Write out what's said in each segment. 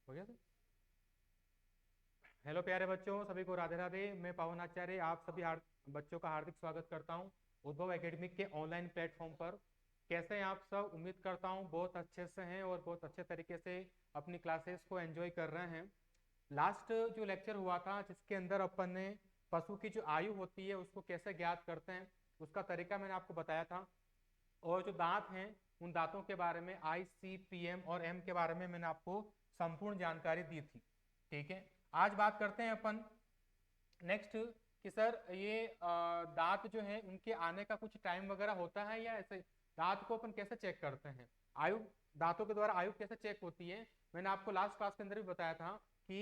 हो गया sir. Hello प्यारे बच्चों, सभी को राधे राधे। मैं पवन आचार्य आप सभी बच्चों का हार्दिक स्वागत करता हूं उद्भव एकेडमिक के ऑनलाइन प्लेटफॉर्म पर। कैसे हैं आप सब? उम्मीद करता हूं बहुत अच्छे से हैं और बहुत अच्छे तरीके से अपनी क्लासेस को एंजॉय कर रहे हैं। लास्ट जो लेक्चर हुआ था जिसके अंदर अपन ने पशु की जो आयु होती है उसको कैसे ज्ञात करते हैं उसका तरीका मैंने आपको बताया था, और जो दांत हैं उन दांतों के बारे में ICPM और M के बारे में मैंने आपको संपूर्ण जानकारी दी थी। ठीक है, आज बात करते हैं अपन नेक्स्ट कि सर ये दांत जो है उनके आने का कुछ टाइम वगैरह होता है या ऐसे दांत को अपन कैसे चेक करते हैं, आयु दांतों के द्वारा आयु कैसे चेक होती है। मैंने आपको लास्ट क्लास के अंदर भी बताया था कि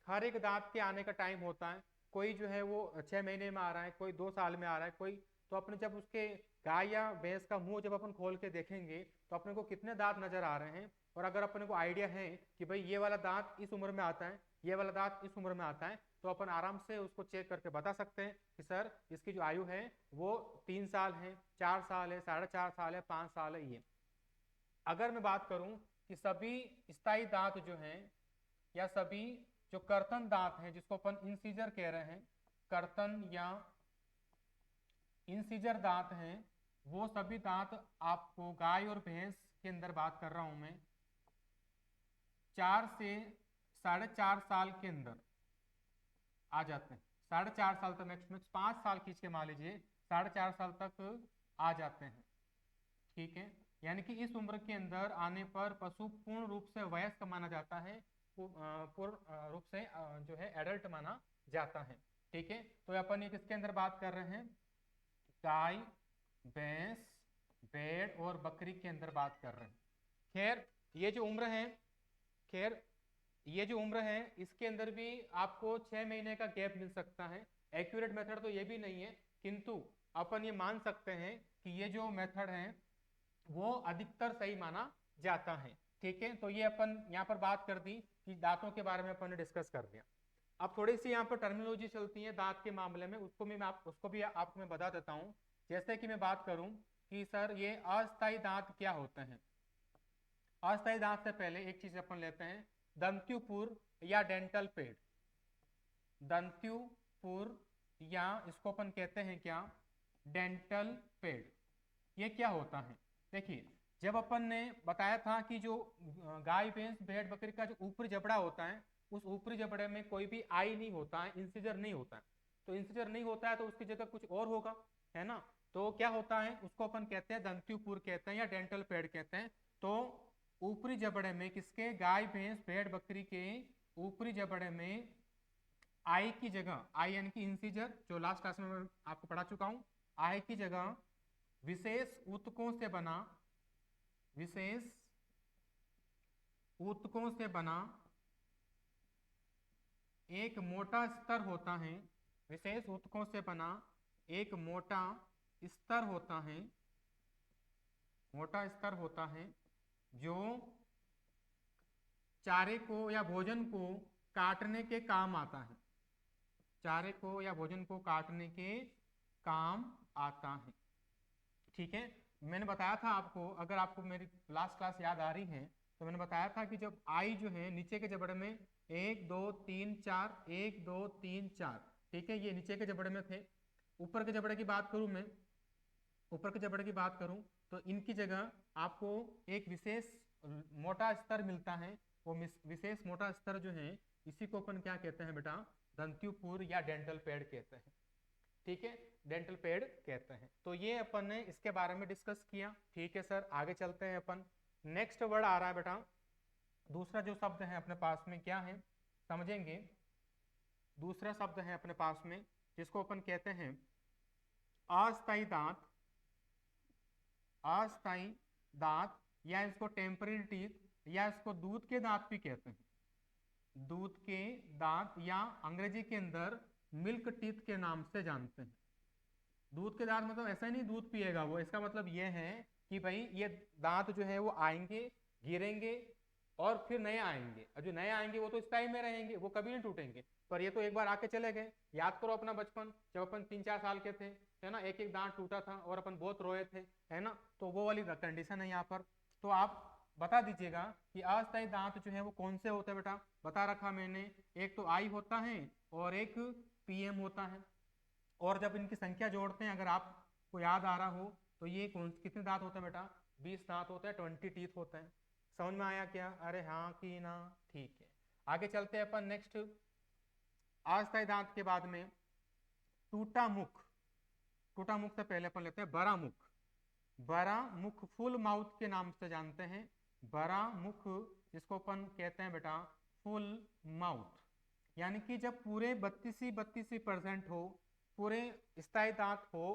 हर एक दांत के आने का टाइम होता है। कोई जो है वो 6 महीने में आ रहा है, कोई 2 साल में आ रहा है, कोई तो अपने जब उसके गाय या भैंस का मुंह जब अपन खोल के देखेंगे तो अपने को कितने दांत नजर आ रहे हैं, और अगर अपने को आइडिया है कि भाई ये वाला दांत इस उम्र में आता है, ये वाला दांत इस उम्र में आता है, तो अपन आराम से उसको चेक करके बता सकते हैं कि सर इसकी जो आयु है वो 3 साल है, 4 साल है, 4.5 साल है, 5 साल है। ये अगर मैं बात करूं कि सभी स्थायी दांत जो हैं या सभी जो कर्तन दांत हैं जिसको अपन इंसीजर कह रहे हैं, कर्तन या इंसीजर दांत हैं, वो सभी दांत आपको गाय और भैंस के अंदर बात कर रहा हूं मैं 4 से 4.5 साल के अंदर आ जाते हैं। 4.5 साल तक, मैक्स 5 साल खींच के मान लीजिए 4.5 साल तक आ जाते हैं। ठीक है, यानी कि इस उम्र के अंदर आने पर पशु पूर्ण रूप से वयस्क माना जाता है, पूर्ण रूप से जो है एडल्ट माना जाता है। ठीक है, तो अपन ये किसके अंदर बात कर रहे हैं? गाय, भैंस, भेड़ और बकरी के अंदर बात कर रहे हैं। खैर ये जो उम्र है, खैर ये जो उम्र है इसके अंदर भी आपको 6 महीने का गैप मिल सकता है। एक्यूरेट मेथड तो ये भी नहीं है, किंतु अपन ये मान सकते हैं कि ये जो मेथड है वो अधिकतर सही माना जाता है। ठीक है, तो ये अपन यहाँ पर बात कर दी कि दांतों के बारे में अपन ने डिस्कस कर दिया। अब थोड़ी सी यहाँ पर टर्मिनोलॉजी चलती है दांत के मामले में, उसको भी आपको मैं बता देता हूँ। जैसे कि मैं बात करूं कि सर ये अस्थायी दांत क्या होते हैं। अस्थायी दांत से पहले एक चीज अपन लेते हैं, दंत्युपुर या डेंटल पेड। दंत्युपुर या इसको अपन कहते हैं क्या, डेंटल पेड। ये क्या होता है? देखिए, जब अपन ने बताया था कि जो गाय भैंस भेड़ बकरी का जो ऊपरी जबड़ा होता है उस ऊपरी जबड़े में कोई भी आई नहीं होता है, इंसिजर नहीं होता है। तो इंसिजर नहीं होता है तो उसकी जगह कुछ और होगा, है ना। तो क्या होता है, उसको अपन कहते हैं दंत्युपुर कहते हैं या डेंटल पेड कहते हैं। तो ऊपरी जबड़े में किसके, गाय भैंस भेड़ बकरी के ऊपरी जबड़े में आई की जगह, आई यानी कि इंसिजर जो लास्ट क्लास में मैं आपको पढ़ा चुका हूं, आई की जगह विशेष ऊतकों से बना, विशेष ऊतकों से बना एक मोटा स्तर होता है। विशेष ऊतकों से बना एक मोटा स्तर होता है, मोटा स्तर होता है जो चारे को या भोजन को काटने के काम आता है, चारे को या भोजन को काटने के काम आता है। ठीक है, मैंने बताया था आपको, अगर आपको मेरी लास्ट क्लास याद आ रही है तो मैंने बताया था कि जब आई जो है नीचे के जबड़े में 1 2 3 4, 1 2 3 4, ठीक है, ये नीचे के जबड़े में थे। ऊपर के जबड़े की बात करूं मैं, ऊपर के जबड़े की बात करूं तो इनकी जगह आपको एक विशेष मोटा स्तर मिलता है। वो विशेष मोटा स्तर जो है इसी को अपन क्या कहते हैं बेटा, दंत्युपुर या डेंटल पैड कहते हैं। ठीक है, डेंटल पेड कहते हैं। तो ये अपन ने इसके बारे में डिस्कस किया। ठीक है सर, आगे चलते हैं अपन। नेक्स्ट वर्ड आ रहा है बेटा, दूसरा जो शब्द है अपने पास में क्या है समझेंगे। दूसरा शब्द है अपने पास में जिसको अपन कहते हैं अस्थायी दांत, अस्थायी दांत, या इसको टेम्पररी टीथ, या इसको दूध के दांत भी कहते हैं। दूध के दांत या अंग्रेजी के अंदर मिल्क टीथ के नाम से जानते हैं। दूध के दांत मतलब ऐसा ही नहीं दूध पिएगा वो, इसका मतलब ये है कि भाई ये दांत जो है वो आएंगे, गिरेंगे और फिर नए आएंगे, और जो नए आएंगे वो तो इस टाइम में रहेंगे, वो कभी नहीं टूटेंगे। पर ये तो एक बार आके चले गए। याद करो अपना बचपन, जब अपन 3 4 साल के थे, है ना, एक एक दांत टूटा था और अपन बहुत रोए थे, है ना। तो वो वाली कंडीशन है यहाँ पर। तो आप बता दीजिएगा कि अस्थायी दांत जो है वो कौन से होते हैं बेटा। बता रखा मैंने, एक तो आई होता है और एक पीएम होता है। और जब इनकी संख्या जोड़ते हैं, अगर आपको याद आ रहा हो, तो ये कौन कितने दांत होते हैं बेटा, 20 दांत होते हैं, 20 टीथ होते हैं। समझ में आया क्या? अरे हाँ कि ना? ठीक है, आगे चलते हैं अपन नेक्स्ट। अस्थायी दांत के बाद में टूटा मुख। टूटा मुख से पहले अपन लेते हैं बड़ा मुख। बड़ा मुख फुल माउथ के नाम से जानते हैं। बड़ा मुख जिसको अपन कहते हैं बेटा फुल माउथ, यानी कि जब पूरे 32% हो, पूरे स्थायी दांत हो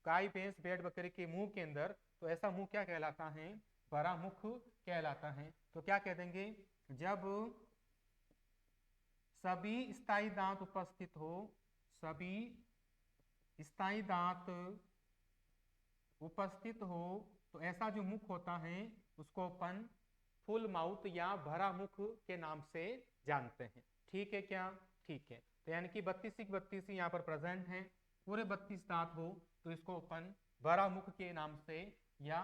गाय भैंस भेड़ बकरी के मुंह के अंदर, तो ऐसा मुंह क्या कहलाता है? बड़ा मुख कहलाता है। तो क्या कह देंगे? जब सभी स्थायी दांत उपस्थित हो, सभी स्थायी दांत उपस्थित हो, तो ऐसा जो मुख होता है उसको अपन फुल माउथ या भरा मुख के नाम से जानते हैं। ठीक है क्या? ठीक है, तो यानी कि 32 यहाँ पर प्रेजेंट हैं, पूरे 32 दांत हो, तो इसको अपन भरा मुख के नाम से या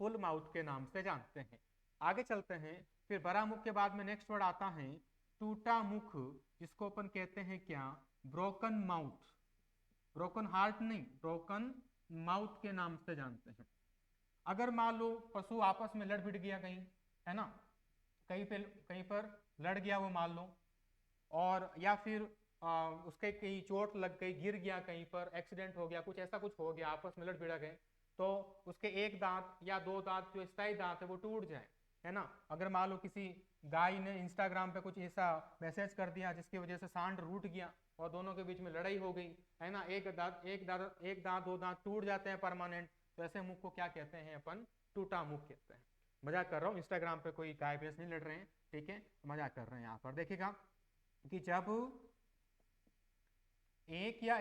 फुल माउथ के नाम से जानते हैं। आगे चलते हैं, फिर बड़ा मुख के बाद में नेक्स्ट वर्ड आता है टूटा मुख, जिसको अपन कहते हैं क्या? Broken mouth. ब्रोकन हार्ट नहीं, ब्रोकन माउथ के नाम से जानते हैं। अगर मान लो पशु आपस में लड़ भिड़ गया कहीं, है ना, कहीं पर लड़ गया वो मान लो, और या फिर उसके कहीं चोट लग गई, गिर गया, कहीं पर एक्सीडेंट हो गया, कुछ ऐसा कुछ हो गया, आपस में लड़ भिड़ गए, तो उसके एक दांत या दो दांत जो स्थायी दांत है वो टूट जाए, है ना। अगर मान लो किसी गाय ने इंस्टाग्राम पे कुछ ऐसा मैसेज कर दिया जिसकी वजह से सांड रूठ गया और दोनों के बीच में लड़ाई हो गई, है ना, एक दांत दो दांत टूट जाते हैं परमानेंट, तो ऐसे मुख को क्या कहते हैं अपन? टूटा मुख कहते हैं। मजाक कर रहा हूँ, इंस्टाग्राम पे कोई गाय भैंस नहीं लड़ रहे हैं, ठीक है, मजाक कर रहे हैं। यहाँ पर देखिएगा कि जब एक या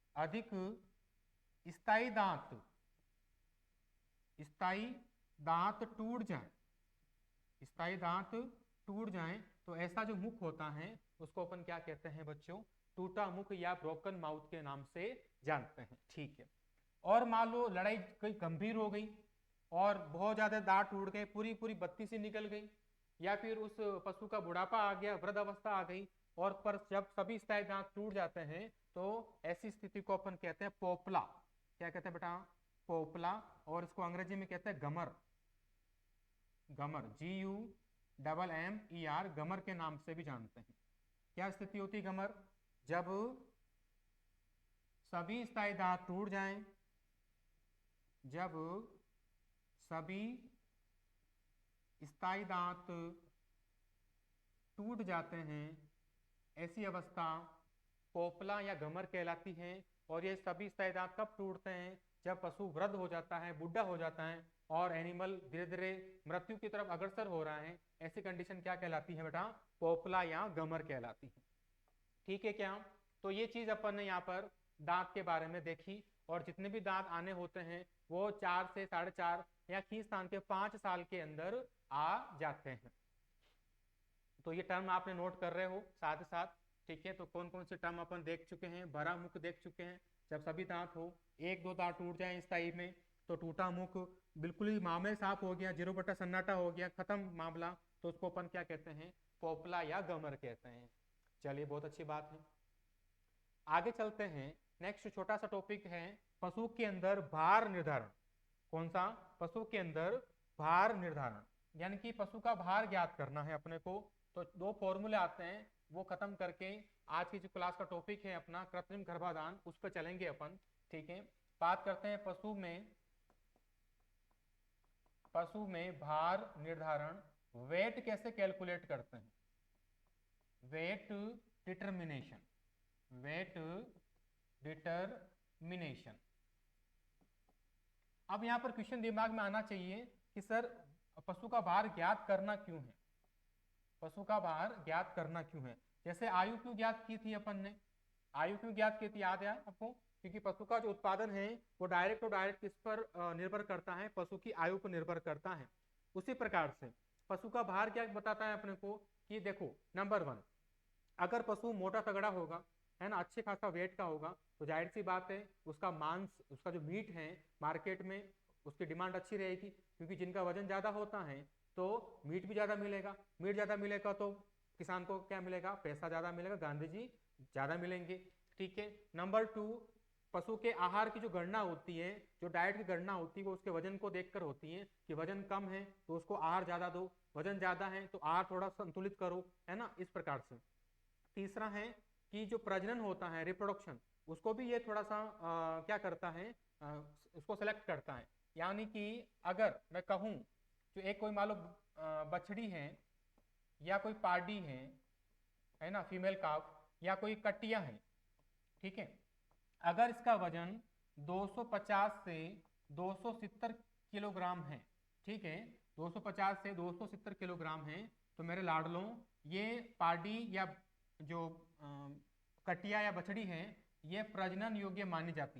अधिक स्थायी दांत टूट जाए, स्थायी दांत टूट जाए, तो ऐसा जो मुख होता है उसको अपन क्या कहते हैं बच्चों? टूटा मुख या ब्रोकन माउथ के नाम से जानते हैं। ठीक है, और मान लो लड़ाई कोई गंभीर हो गई और बहुत ज्यादा दांत टूट गए, पूरी पूरी बत्ती सी निकल गई, या फिर उस पशु का बुढ़ापा आ गया, वृद्ध अवस्था आ गई, और पर जब सभी स्थायी दांत टूट जाते हैं तो ऐसी स्थिति को अपन कहते हैं पोपला। क्या कहते हैं बेटा? पोपला। और इसको अंग्रेजी में कहते हैं गमर। गमर, GUMMER, गमर के नाम से भी जानते हैं। क्या स्थिति होती है गमर? जब सभी स्थायी दांत टूट जाएं, जब सभी स्थायी दांत टूट जाते हैं, ऐसी अवस्था पोपला या गमर कहलाती है। और ये सभी स्थायी दांत कब टूटते हैं? जब पशु वृद्ध हो जाता है, बुढ़ा हो जाता है, और एनिमल धीरे धीरे मृत्यु की तरफ अग्रसर हो रहा है, ऐसी कंडीशन क्या कहलाती है बेटा? पोपला या गमर कहलाती है। ठीक है क्या? तो ये चीज अपन ने यहाँ पर दांत के बारे में देखी, और जितने भी दांत आने होते हैं वो 4 से 4.5 या खींचतान के 5 साल के अंदर आ जाते हैं। तो ये टर्म आपने नोट कर रहे हो साथ ही साथ, ठीक है। तो कौन कौन से टर्म अपन देख चुके हैं? भरा मुख देख चुके हैं, जब सभी दांत हो, एक दो दांत टूट जाए स्थायी में, तो टूटा मुख, बिल्कुल ही मामले साफ हो गया, 0 बटा सन्नाटा हो गया, खत्म मामला, तो उसको अपन क्या कहते हैं? पोपला या गमर कहते हैं। चलिए, बहुत अच्छी बात है। आगे चलते हैं, नेक्स्ट छोटा सा टॉपिक है पशु के अंदर भार निर्धारण। कौन सा? पशु के अंदर भार निर्धारण, यानी कि पशु का भार ज्ञात करना है अपने को। तो 2 फॉर्मूले आते हैं, वो खत्म करके आज की जो क्लास का टॉपिक है अपना कृत्रिम गर्भाधान, उस पर चलेंगे अपन, ठीक है। बात करते हैं पशु में भार निर्धारण, वेट कैसे कैलकुलेट करते हैं? Weight determination, weight determination. अब यहां पर क्वेश्चन दिमाग में आना चाहिए कि सर पशु का भार ज्ञात करना क्यों है? पशु का भार ज्ञात करना क्यों है? जैसे आयु क्यों ज्ञात की थी अपन ने? आयु क्यों ज्ञात की थी, याद है आपको? क्योंकि पशु का जो उत्पादन है वो डायरेक्ट किस पर निर्भर करता है? पशु की आयु पर निर्भर करता है। उसी प्रकार से पशु का भार क्या बताता है अपने को कि देखो, नंबर 1, अगर पशु मोटा तगड़ा होगा, है ना, अच्छे खासा वेट का होगा, तो जाहिर सी बात है उसका मांस, उसका जो मीट है मार्केट में उसकी डिमांड अच्छी रहेगी, क्योंकि जिनका वजन ज़्यादा होता है तो मीट भी ज़्यादा मिलेगा, मीट ज़्यादा मिलेगा तो किसान को क्या मिलेगा, पैसा ज़्यादा मिलेगा, गांधी जी ज़्यादा मिलेंगे। ठीक है। नंबर 2, पशु के आहार की जो गणना होती है, जो डाइट की गणना होती है वो उसके वजन को देखकर होती है कि वजन कम है तो उसको आहार ज़्यादा दो, वजन ज़्यादा है तो आहार थोड़ा संतुलित करो, है ना, इस प्रकार से। तीसरा है कि जो प्रजनन होता है, रिप्रोडक्शन, उसको भी ये थोड़ा सा क्या करता है, उसको सेलेक्ट करता है। यानी कि अगर मैं कहूँ जो एक कोई मान लो बछड़ी है या कोई पाडी है ना, फीमेल काफ, या कोई कटिया है, ठीक है, अगर इसका वजन 250 से 270 किलोग्राम है, ठीक है, 250 से 270 किलोग्राम है, तो मेरे लाडलों ये पाडी या जो कटिया या बछड़ी है ये प्रजनन योग्य मानी जाती।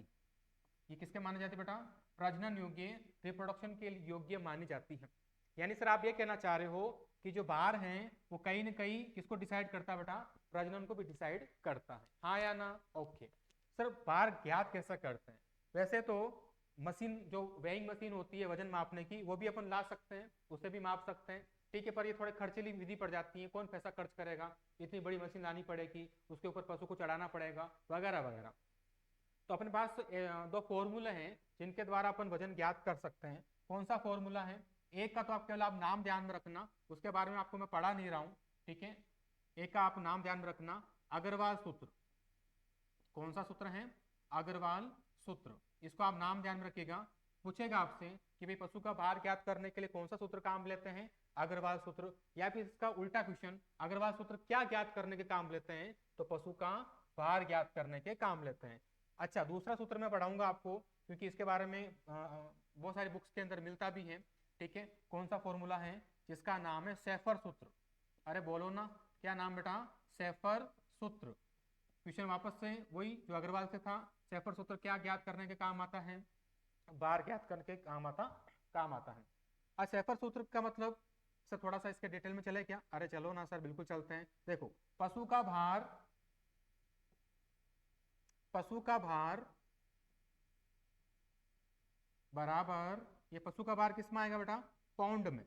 ये किसके मानी जाती बेटा, प्रजनन योग्य, रिप्रोडक्शन के योग्य मानी जाती है। यानी सर आप ये कहना चाह रहे हो कि जो बार हैं वो कहीं ना कहीं किसको डिसाइड करता है बेटा, प्रजनन को भी डिसाइड करता है, हाँ या ना। ओके सर, बार ज्ञात कैसे करते हैं? वैसे तो मशीन, जो वेइंग मशीन होती है वजन मापने की, वो भी अपन ला सकते हैं, उससे भी माप सकते हैं, ठीक है, पर ये थोड़े खर्चीली विधि पड़ जाती है, कौन पैसा खर्च करेगा, इतनी बड़ी मशीन लानी पड़ेगी, उसके ऊपर पशु को चढ़ाना पड़ेगा, वगैरह वगैरह। तो अपने पास दो फॉर्मूले हैं जिनके द्वारा अपन वजन ज्ञात कर सकते हैं। कौन सा फॉर्मूला है? एक का तो आप केवल आप नाम ध्यान में रखना, उसके बारे में आपको मैं पढ़ा नहीं रहा हूँ, ठीक है। एक का आप नाम ध्यान में रखना, अग्रवाल सूत्र। कौन सा सूत्र है? अग्रवाल सूत्र। इसको आप नाम ध्यान में रखिएगा। पूछेगा आपसे कि भाई पशु का भार ज्ञात करने के लिए कौन सा सूत्र काम लेते हैं? अग्रवाल सूत्र। या फिर इसका उल्टा क्वेश्चन, अग्रवाल सूत्र क्या ज्ञात करने के काम लेते हैं? तो पशु का भार ज्ञात करने के काम लेते हैं। अच्छा, दूसरा सूत्र मैं पढ़ाऊंगा आपको, क्योंकि इसके बारे में बहुत सारी बुक्स के अंदर मिलता भी है, ठीक है। कौन सा फॉर्मूला है? जिसका नाम है सेफर सूत्र। अरे बोलो ना, क्या नाम बेटा? सेफर सूत्र। क्वेश्चन वापस से वही जो अग्रवाल से था। सेफर सूत्र क्या ज्ञात करने के काम आता है? बार ज्ञात करने के काम आता है। आज सेफर सूत्र का मतलब सर थोड़ा सा इसके डिटेल में चले क्या? अरे चलो ना सर, बिल्कुल चलते हैं। देखो, पशु का भार बराबर, ये पशु का भार किस में आएगा बेटा? पाउंड में।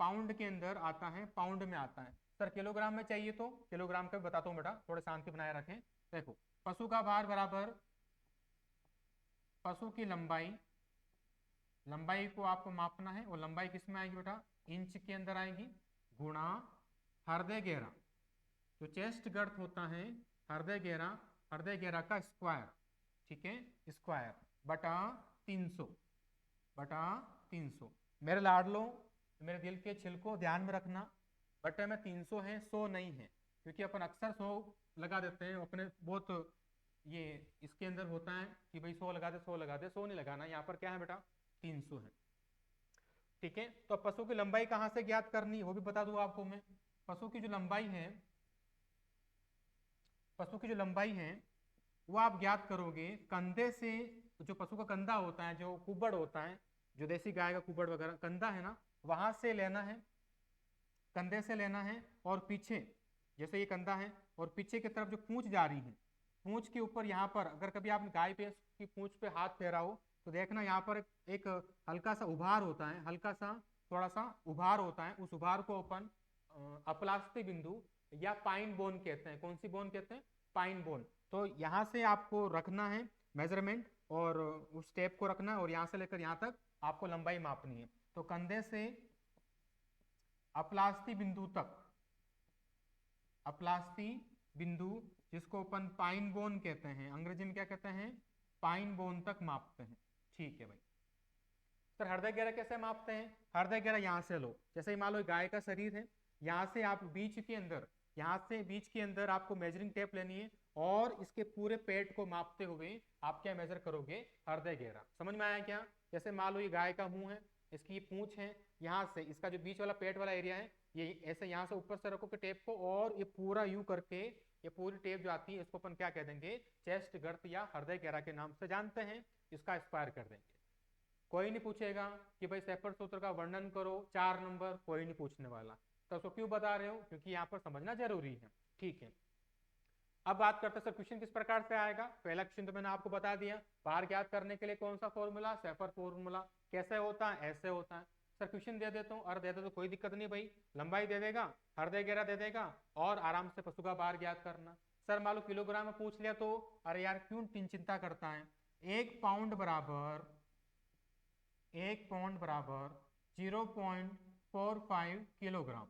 पाउंड के अंदर आता है, पाउंड में आता है। सर किलोग्राम में चाहिए तो किलोग्राम का बताता हूँ बेटा, थोड़े शांति बनाए रखें। देखो, पशु का भार बराबर पशु की लंबाई, लंबाई को आपको मापना है, और लंबाई किस में आएगी बेटा? इंच के अंदर आएगी, गुणा हृदय घेरा, जो चेस्ट गर्थ होता है, हृदय घेरा का स्क्वायर, ठीक है, स्क्वायर बटा 300, बटा 300। मेरे लाडलो, मेरे दिल के छिलको ध्यान में रखना, बटे में 300 है, 100 नहीं है, क्योंकि अपन अक्सर 100 लगा देते हैं अपने, बहुत ये इसके अंदर होता है कि भाई 100 लगा दे, 100 लगा दे, 100 नहीं लगाना। यहाँ पर क्या है बेटा? 300 है, ठीक है। तो पशु की लंबाई कहाँ से ज्ञात करनी वो भी बता दूं आपको मैं। पशु की जो लंबाई है, पशु की जो लंबाई है वो आप ज्ञात करोगे कंधे से। जो पशु का कंधा होता है, जो कुबड़ होता है, जो देसी गाय का कुबड़ वगैरह कंधा है ना, वहां से लेना है, कंधे से लेना है। और पीछे, जैसे ये कंधा है और पीछे की तरफ जो पूंछ जा रही है, पूंछ के ऊपर यहाँ पर अगर कभी आपने गाय भैंस की पूंछ पे हाथ फेरा हो तो देखना यहाँ पर एक हल्का सा उभार होता है, हल्का सा थोड़ा सा उभार होता है। उस उभार को अपन अपलास्ती बिंदु या पाइन बोन कहते हैं। कौन सी बोन कहते हैं? Pine bone. तो यहाँ से आपको रखना है मेजरमेंट, और उस टेप को रखना है, और यहाँ से लेकर यहाँ तक आपको लंबाई मापनी है। तो कंधे से अपलास्ती बिंदु तक, अपलास्ती बिंदु जिसको अपन पाइन बोन कहते हैं, अंग्रेजी में क्या कहते हैं? पाइन बोन तक मापते हैं, ठीक है भाई। सर हृदय घेरा कैसे मापते हैं? हृदय घेरा यहाँ से लो, जैसे मान लो गाय का शरीर है, यहाँ से आप बीच के अंदर, यहाँ से बीच के अंदर आपको मेजरिंग टेप लेनी है, और इसके पूरे पेट को मापते हुए आप क्या मेजर करोगे? हृदय घेरा। समझ में आया क्या? जैसे मान लो ये गाय का मुंह है, इसकी ये पूंछ है, यहाँ से इसका जो बीच वाला पेट वाला एरिया है, ये ऐसे यहाँ से ऊपर से रखोगे टेप को, और ये पूरा यूं करके ये पूरी टेप जो आती है इसको अपन क्या कह देंगे? चेस्ट गर्थ या हृदय घेरा के नाम से जानते हैं। इसका एक्सपायर कर देंगे। कोई नहीं पूछेगा कि भाई सेफर सूत्र का वर्णन करो 4 नंबर, कोई नहीं पूछने वाला। तो उसको क्यों बता रहे हो? क्योंकि यहाँ पर समझना जरूरी है, ठीक है। अब बात करते हैं सर क्वेश्चन किस प्रकार से आएगा। पहला क्वेश्चन तो मैंने आपको बता दिया, बार ज्ञात करने के लिए कौन सा फॉर्मूला, शेफर फॉर्मूला। कैसे होता है, ऐसे होता है। सर क्वेश्चन दे देता हूँ, और दे दे तो कोई दिक्कत नहीं भाई, लंबाई दे देगा, हृदय घेरा दे देगा, और आराम से पशु का बार ज्ञात करना। सर मान लो किलोग्राम में पूछ लिया तो अरे यार क्यों चिंता करता है। 1 पाउंड बराबर 0.45 किलोग्राम,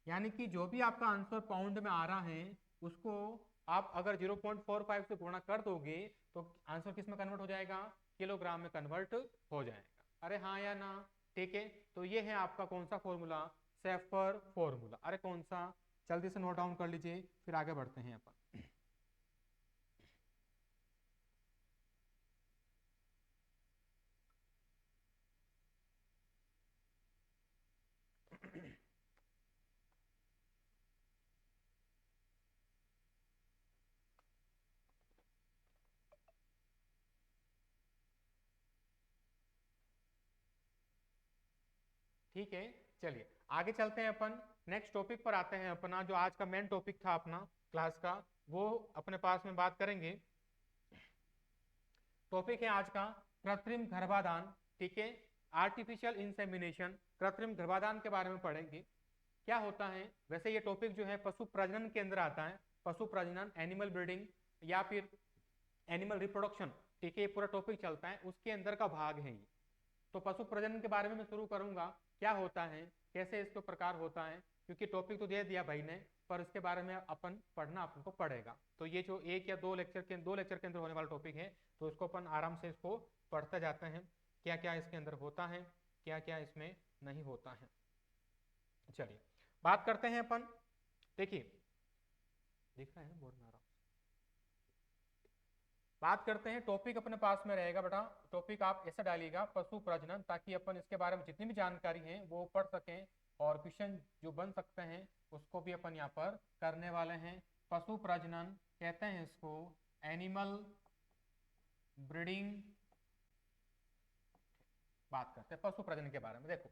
यानी कि जो भी आपका आंसर पाउंड में आ रहा है उसको आप अगर 0.45 से गुणा कर दोगे तो आंसर किस में कन्वर्ट हो जाएगा, किलोग्राम में कन्वर्ट हो जाएगा। अरे हाँ या ना, ठीक है। तो ये है आपका कौन सा फॉर्मूला, शेफर फॉर्मूला। अरे कौन सा, जल्दी से नोट डाउन कर लीजिए, फिर आगे बढ़ते हैं अपन। ठीक है, चलिए आगे चलते हैं अपन, नेक्स्ट टॉपिक पर आते हैं। अपना जो आज का मेन टॉपिक था अपना क्लास का, वो अपने पास में बात करेंगे। टॉपिक है आज का कृत्रिम गर्भाधान, ठीक है, आर्टिफिशियल इंसेमिनेशन, कृत्रिम गर्भाधान के बारे में पढ़ेंगे क्या होता है। वैसे ये टॉपिक जो है पशु प्रजनन के अंदर आता है, पशु प्रजनन, एनिमल ब्रीडिंग या फिर एनिमल रिप्रोडक्शन, ठीक है, ये पूरा टॉपिक चलता है, उसके अंदर का भाग है ये। तो पशु प्रजनन के बारे में मैं शुरू करूंगा, क्या होता है, कैसे इसको प्रकार होता है, क्योंकि टॉपिक तो दे दिया भाई ने, पर इसके बारे में अपन पढ़ना अपन को पड़ेगा। तो ये जो 1 या 2 लेक्चर के अंदर होने वाला टॉपिक है, तो इसको अपन आराम से इसको पढ़ते जाते हैं, क्या क्या इसके अंदर होता है, क्या क्या इसमें नहीं होता है। चलिए बात करते हैं अपन, देखिए दिख रहा है ना बोर्ड में, बात करते हैं। टॉपिक अपने पास में रहेगा बेटा, टॉपिक आप ऐसा डालिएगा पशु प्रजनन, ताकि अपन इसके बारे में जितनी भी जानकारी है वो पढ़ सकें, और क्वेश्चन जो बन सकते हैं उसको भी अपन यहाँ पर करने वाले हैं। पशु प्रजनन कहते हैं इसको, एनिमल ब्रीडिंग, बात करते हैं पशु प्रजनन के बारे में। देखो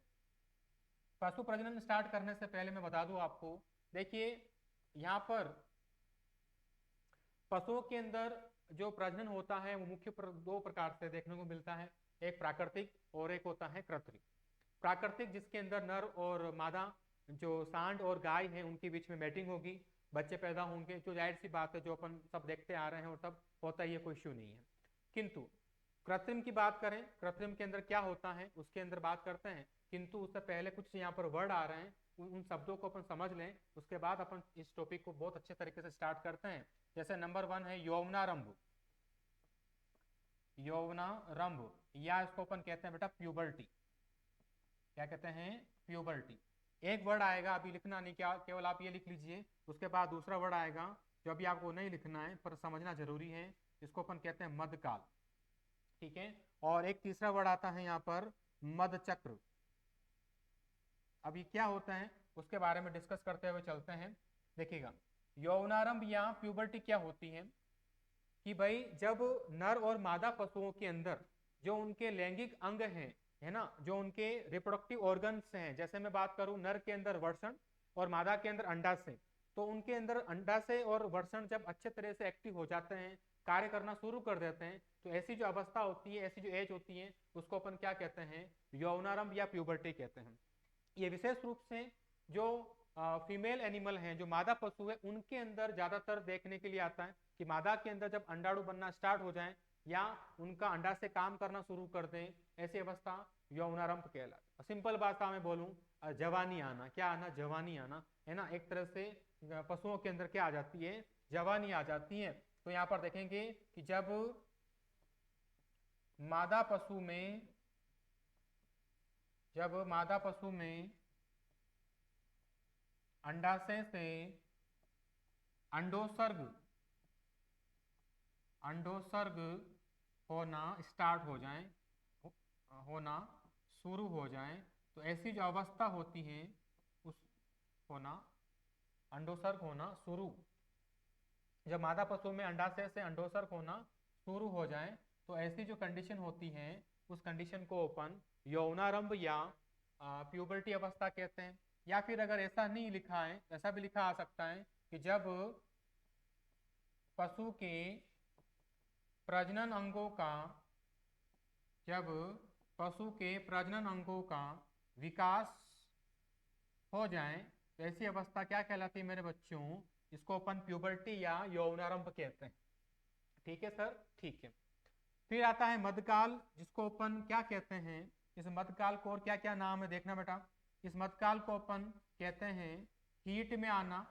पशु प्रजनन स्टार्ट करने से पहले मैं बता दूं आपको, देखिए यहाँ पर पशुओं के अंदर जो प्रजनन होता है वो मुख्य 2 प्रकार से देखने को मिलता है, एक प्राकृतिक और एक होता है कृत्रिम। प्राकृतिक जिसके अंदर नर और मादा जो सांड और गाय है उनके बीच में मैटिंग होगी, बच्चे पैदा होंगे, जो जाहिर सी बात है जो अपन सब देखते आ रहे हैं और सब होता ही है, कोई इश्यू नहीं है। किंतु कृत्रिम की बात करें, कृत्रिम के अंदर क्या होता है उसके अंदर बात करते हैं, किंतु उससे पहले कुछ यहाँ पर वर्ड आ रहे हैं, उन शब्दों को अपन समझ लें, उसके बाद अपन इस टॉपिक को बहुत अच्छे तरीके से स्टार्ट करते हैं। जैसे नंबर 1 है यौवनारंभ, यौवनारंभ, या इसको अपन कहते हैं बेटा प्यूबर्टी। क्या कहते हैं, प्यूबर्टी। एक वर्ड आएगा, अभी लिखना नहीं, क्या केवल आप ये लिख लीजिए, उसके बाद दूसरा वर्ड आएगा जो अभी आपको नहीं लिखना है पर समझना जरूरी है, इसको अपन कहते हैं मध्यकाल, ठीक है। और एक तीसरा वर्ड आता है यहाँ पर मध्यचक्र। अभी क्या होता है उसके बारे में डिस्कस करते हुए चलते हैं। देखिएगा यौवनारंभ या प्यूबर्टी क्या होती है, कि भाई जब नर और मादा पशुओं के अंदर जो उनके लैंगिक अंग हैं, है ना, जो उनके रिप्रोडक्टिव ऑर्गन्स हैं, जैसे मैं बात करूं नर के अंदर वर्षण और मादा के अंदर अंडाशय, तो उनके अंदर अंडाशय और वर्षण जब अच्छे तरह से एक्टिव हो जाते हैं, कार्य करना शुरू कर देते हैं, तो ऐसी जो अवस्था होती है, ऐसी जो एज होती है, उसको अपन क्या कहते हैं, यौवनारंभ या प्यूबर्टी कहते हैं। ये विशेष रूप से जो फीमेल एनिमल हैं, जो मादा पशु है, उनके अंदर ज्यादातर देखने के लिए आता है कि मादा के अंदर जब अंडाणु बनना स्टार्ट हो जाए या उनका अंडा से काम करना शुरू कर दें, ऐसी अवस्था यौवनारंभ कहलाता है। सिंपल भाषा में बोलूं, जवानी आना, क्या आना, जवानी आना, है ना, एक तरह से पशुओं के अंदर क्या आ जाती है, जवानी आ जाती है। तो यहाँ पर देखेंगे कि जब मादा पशु में अंडाशय से अंडोत्सर्ग होना स्टार्ट हो जाए, होना शुरू हो जाए, तो ऐसी जो अवस्था होती है उस होना अंडोत्सर्ग होना शुरू, जब मादा पशु में अंडाशय से अंडोत्सर्ग होना शुरू हो जाए, तो ऐसी जो कंडीशन होती है उस कंडीशन को अपन यौवनारंभ या प्यूबर्टी अवस्था कहते हैं। या फिर अगर ऐसा नहीं लिखा है, ऐसा भी लिखा आ सकता है कि जब पशु के प्रजनन अंगों का जब पशु के प्रजनन अंगों का विकास हो जाए तो ऐसी अवस्था क्या कहलाती है मेरे बच्चों? इसको अपन प्यूबर्टी या यौनारंभ कहते हैं। ठीक है सर, ठीक है। फिर आता है मध्यकाल, जिसको अपन क्या कहते हैं? इस मध्यकाल को और क्या क्या नाम है देखना बेटा। इस मध्यकाल को अपन कहते हैं हीट में आना,